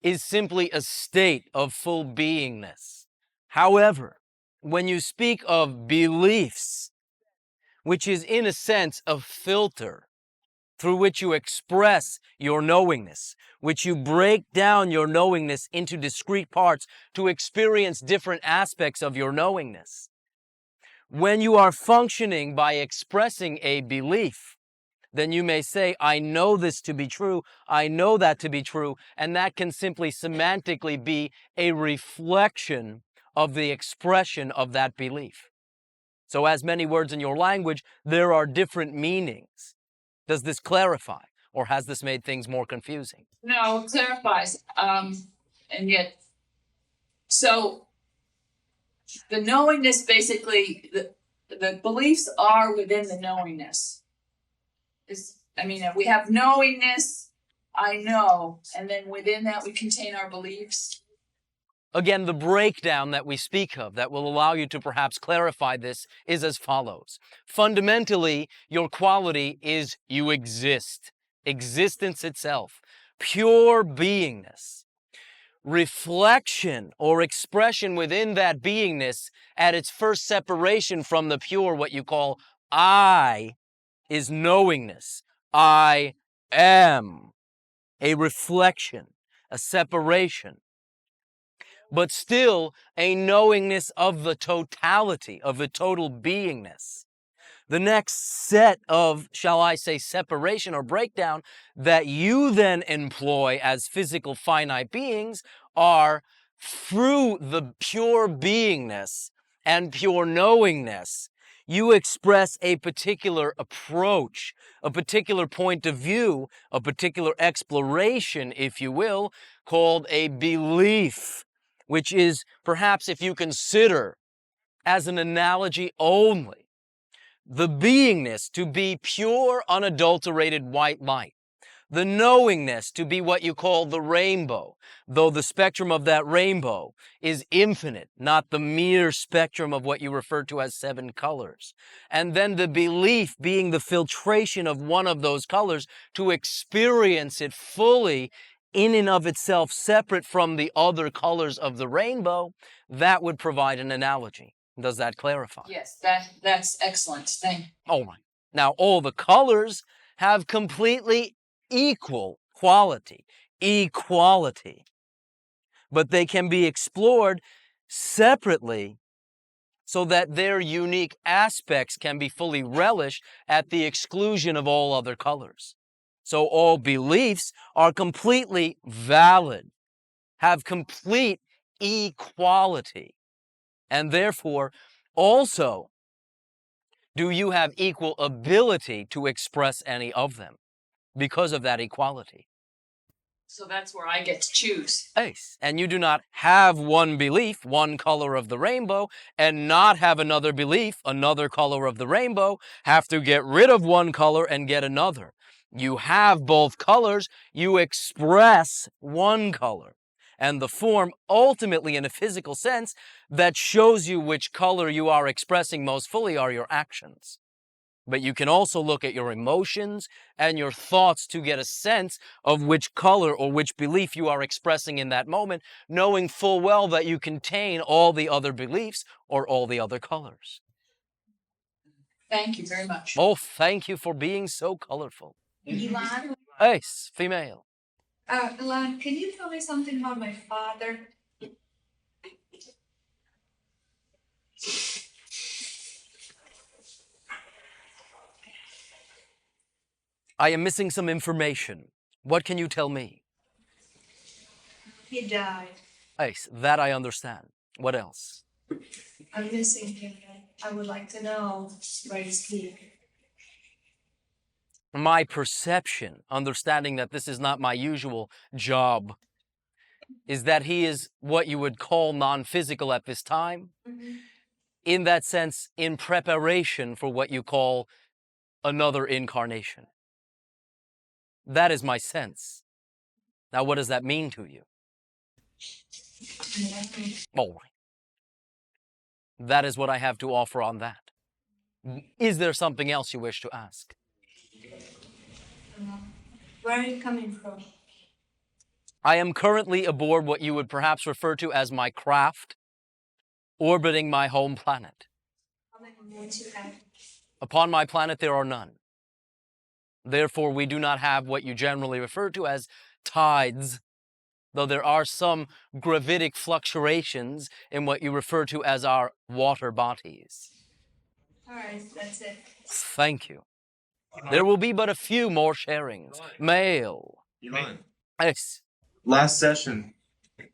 is simply a state of full beingness. However, when you speak of beliefs, which is in a sense a filter through which you express your knowingness, which you break down your knowingness into discrete parts to experience different aspects of your knowingness. When you are functioning by expressing a belief, then you may say, I know this to be true, I know that to be true, and that can simply semantically be a reflection of the expression of that belief. So as many words in your language, there are different meanings. Does this clarify, or has this made things more confusing? No, it clarifies. And yet, so the knowingness basically, the beliefs are within the knowingness. We have knowingness, I know, and then within that we contain our beliefs. Again, the breakdown that we speak of that will allow you to perhaps clarify this is as follows. Fundamentally, your quality is you exist. Existence itself. Pure beingness. Reflection or expression within that beingness at its first separation from the pure, what you call I, is knowingness. I am. A reflection, a separation, but still a knowingness of the totality, of the total beingness. The next set of, shall I say, separation or breakdown that you then employ as physical finite beings are through the pure beingness and pure knowingness. You express a particular approach, a particular point of view, a particular exploration, if you will, called a belief, which is perhaps, if you consider as an analogy only, the beingness to be pure, unadulterated white light. The knowingness to be what you call the rainbow, though the spectrum of that rainbow is infinite, not the mere spectrum of what you refer to as 7 colors. And then the belief being the filtration of one of those colors to experience it fully in and of itself, separate from the other colors of the rainbow, that would provide an analogy. Does that clarify? Yes, that's excellent. Thank you. All right. Now, all the colors have completely equal quality, equality. But they can be explored separately so that their unique aspects can be fully relished at the exclusion of all other colors. So all beliefs are completely valid, have complete equality, and therefore also do you have equal ability to express any of them because of that equality. So that's where I get to choose. Yes. And you do not have one belief, one color of the rainbow, and not have another belief, another color of the rainbow, have to get rid of one color and get another. You have both colors, you express one color. And the form, ultimately in a physical sense, that shows you which color you are expressing most fully are your actions. But you can also look at your emotions and your thoughts to get a sense of which color or which belief you are expressing in that moment, knowing full well that you contain all the other beliefs or all the other colors. Thank you very much. Oh, thank you for being so colorful. Elan, Yes, female. Elan, can you tell me something about my father? I am missing some information. What can you tell me? He died. Yes, that I understand. What else? I'm missing him. I would like to know where he's he. My perception, understanding that this is not my usual job, is that he is what you would call non-physical at this time. In that sense, in preparation for what you call another incarnation. That is my sense. Now, what does that mean to you? All right. That is what I have to offer on that. Is there something else you wish to ask? Where are you coming from? I am currently aboard what you would perhaps refer to as my craft, orbiting my home planet. How many moons you have? Upon my planet, there are none. Therefore, we do not have what you generally refer to as tides, though there are some gravitic fluctuations in what you refer to as our water bodies. All right, that's it. Thank you. There will be but a few more sharings. Male. Elan, Yes. last session,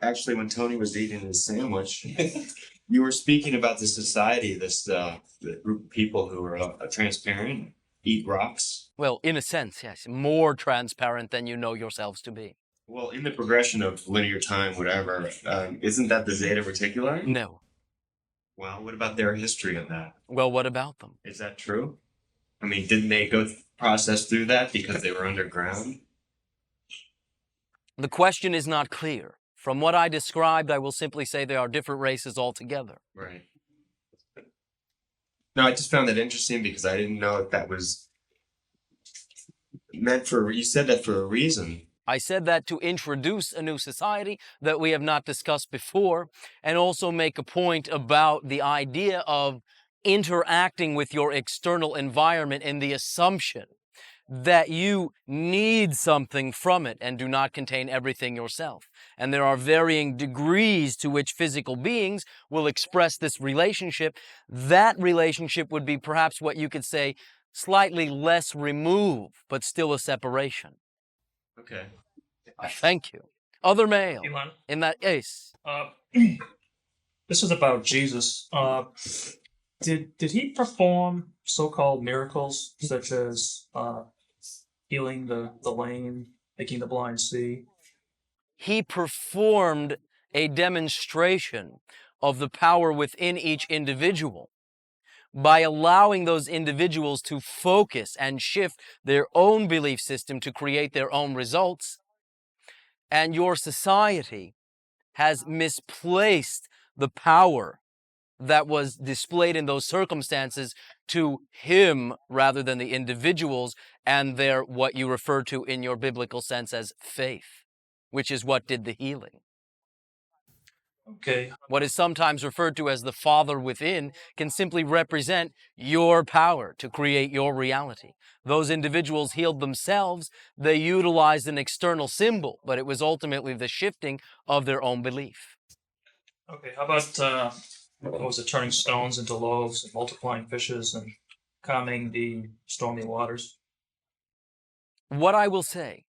actually, when Tony was eating his sandwich, you were speaking about the society, the group of people who are transparent, eat rocks. Well, in a sense, yes. More transparent than you know yourselves to be. Well, in the progression of linear time, whatever, isn't that the Zeta Reticuli? No. Well, what about their history of that? Well, what about them? Is that true? I mean, didn't they go process through that because they were underground? The question is not clear. From what I described, I will simply say they are different races altogether. Right. No, I just found that interesting because I didn't know if that was meant for, you said that for a reason. I said that to introduce a new society that we have not discussed before, and also make a point about the idea of interacting with your external environment in the assumption that you need something from it and do not contain everything yourself. And there are varying degrees to which physical beings will express this relationship. That relationship would be perhaps what you could say slightly less remove, but still a separation. Okay. Thank you. Other male. Elan, In that case. this is about Jesus. Did he perform so-called miracles such as healing the lame, making the blind see? He performed a demonstration of the power within each individual by allowing those individuals to focus and shift their own belief system to create their own results. And your society has misplaced the power that was displayed in those circumstances to him rather than the individuals and their, what you refer to in your biblical sense as faith, which is what did the healing. Okay. What is sometimes referred to as the Father within can simply represent your power to create your reality. Those individuals healed themselves. They utilized an external symbol, but it was ultimately the shifting of their own belief. Okay, how about what was it, turning stones into loaves and multiplying fishes and calming the stormy waters? What I will say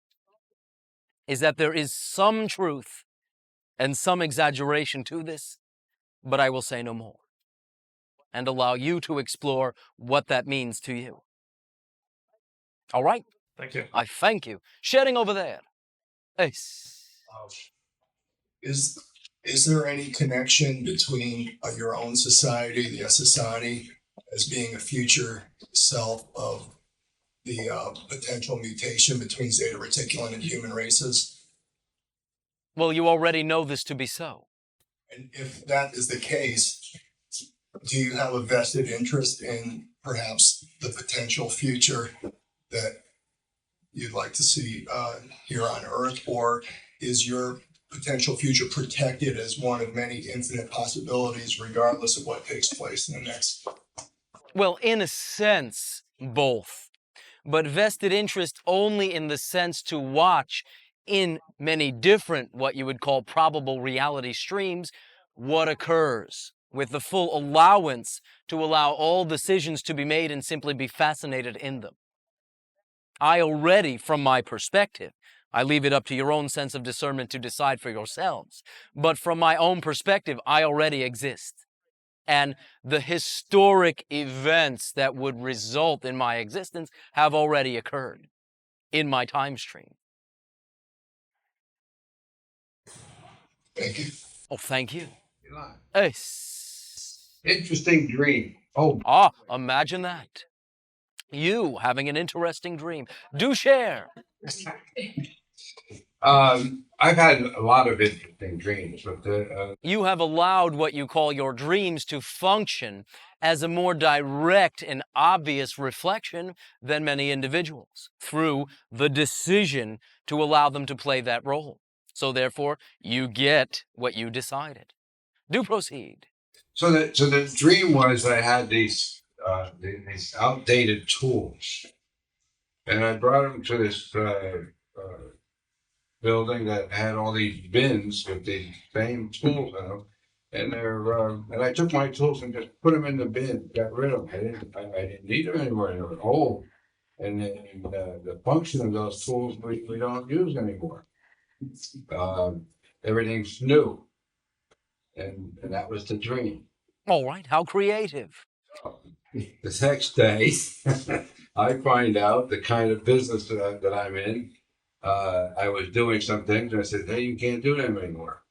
is that there is some truth and some exaggeration to this, but I will say no more and allow you to explore what that means to you. All right? Thank you. I thank you. Shedding over there. Yes. Is there any connection between your own society, the Essassani, as being a future self of the potential mutation between Zeta Reticulum and human races? Well, you already know this to be so. And if that is the case, do you have a vested interest in perhaps the potential future that you'd like to see here on Earth, or is your potential future protected as one of many infinite possibilities, regardless of what takes place in the next? Well, in a sense, both. But vested interest only in the sense to watch in many different, what you would call probable reality streams, what occurs, with the full allowance to allow all decisions to be made and simply be fascinated in them. I already, from my perspective, I leave it up to your own sense of discernment to decide for yourselves, but from my own perspective, I already exist. And the historic events that would result in my existence have already occurred in my time stream. Thank you. Oh, thank you. Elan. Yes. Interesting dream. Oh. Ah, imagine that. You having an interesting dream. Do share. I've had a lot of interesting dreams, but you have allowed what you call your dreams to function as a more direct and obvious reflection than many individuals through the decision to allow them to play that role. So therefore, you get what you decided. Do proceed. So the dream was I had these outdated tools, and I brought them to this building that had all these bins with these same tools in them, and and I took my tools and just put them in the bin, got rid of them. I didn't need them anymore. They were old, and the function of those tools we don't use anymore. Everything's new, and that was the dream. All right, how creative. The next day, I find out the kind of business that I'm in. I was doing some things, and I said, "Hey, you can't do them anymore.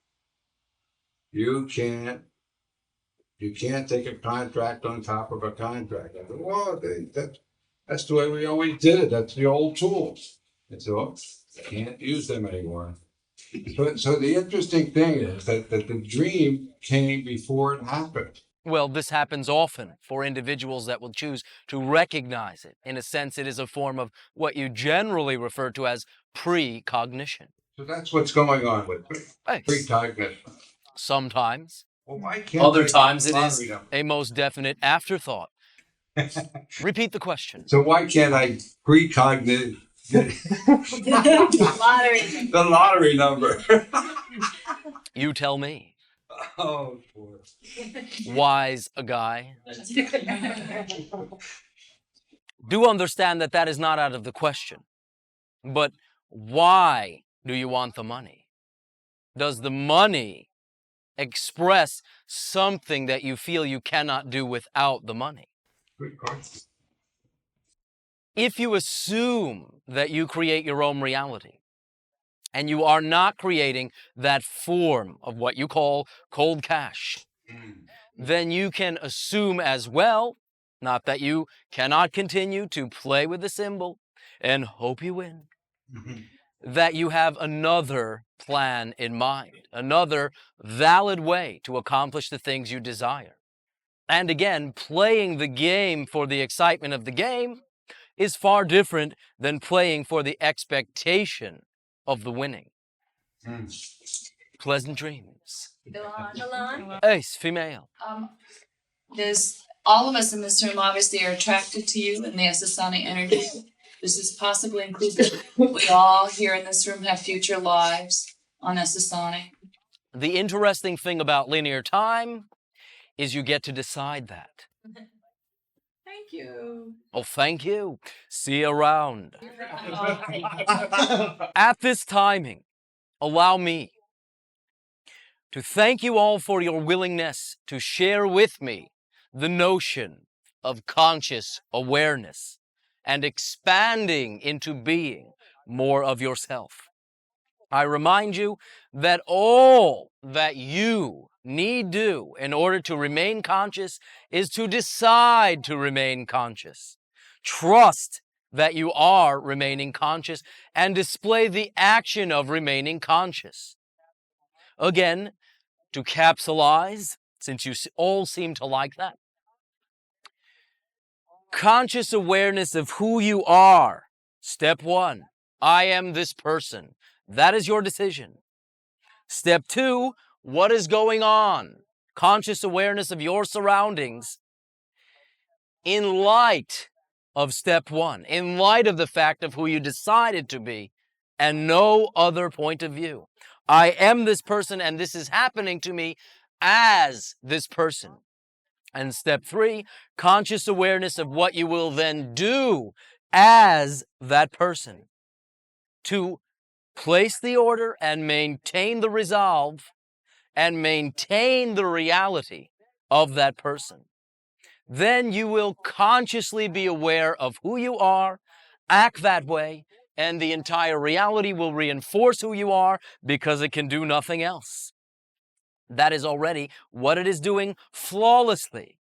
You can't take a contract on top of a contract." I said, "Well, that's the way we always did it. That's the old tools." And so I can't use them anymore. So the interesting thing is that the dream came before it happened. Well, this happens often for individuals that will choose to recognize it. In a sense, it is a form of what you generally refer to as precognition. So that's what's going on with precognition. Sometimes. Well, why can't other times it is them? A most definite afterthought. Repeat the question. So why can't I precognate Lottery. the lottery number? You tell me. Oh, boy. Wise a guy. Do understand that that is not out of the question. But why do you want the money? Does the money express something that you feel you cannot do without the money? Good question. If you assume that you create your own reality, and you are not creating that form of what you call cold cash, then you can assume as well, not that you cannot continue to play with the symbol and hope you win, that you have another plan in mind, another valid way to accomplish the things you desire. And again, playing the game for the excitement of the game is far different than playing for the expectation of the winning. Pleasant dreams. Elan. Ace, female. There's all of us in this room obviously are attracted to you and the Essassani energy. Does this possibly include that we all here in this room have future lives on Essassani? The interesting thing about linear time is you get to decide that. Thank you. Oh, thank you. See you around. At this timing, allow me to thank you all for your willingness to share with me the notion of conscious awareness and expanding into being more of yourself. I remind you that all that you need do in order to remain conscious is to decide to remain conscious. Trust that you are remaining conscious and display the action of remaining conscious. Again, to capsulize, since you all seem to like that. Conscious awareness of who you are. Step 1, I am this person. That is your decision. Step 2, what is going on? Conscious awareness of your surroundings in light of step 1, in light of the fact of who you decided to be and no other point of view. I am this person and this is happening to me as this person. And step 3, conscious awareness of what you will then do as that person to place the order and maintain the resolve and maintain the reality of that person. Then you will consciously be aware of who you are, act that way, and the entire reality will reinforce who you are because it can do nothing else. That is already what it is doing flawlessly.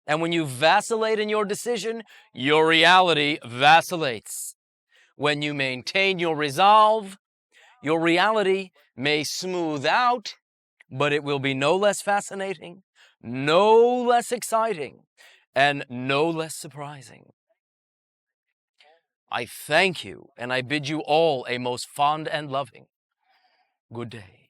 And when you vacillate in your decision, your reality vacillates. When you maintain your resolve, your reality may smooth out, but it will be no less fascinating, no less exciting, and no less surprising. I thank you, and I bid you all a most fond and loving good day.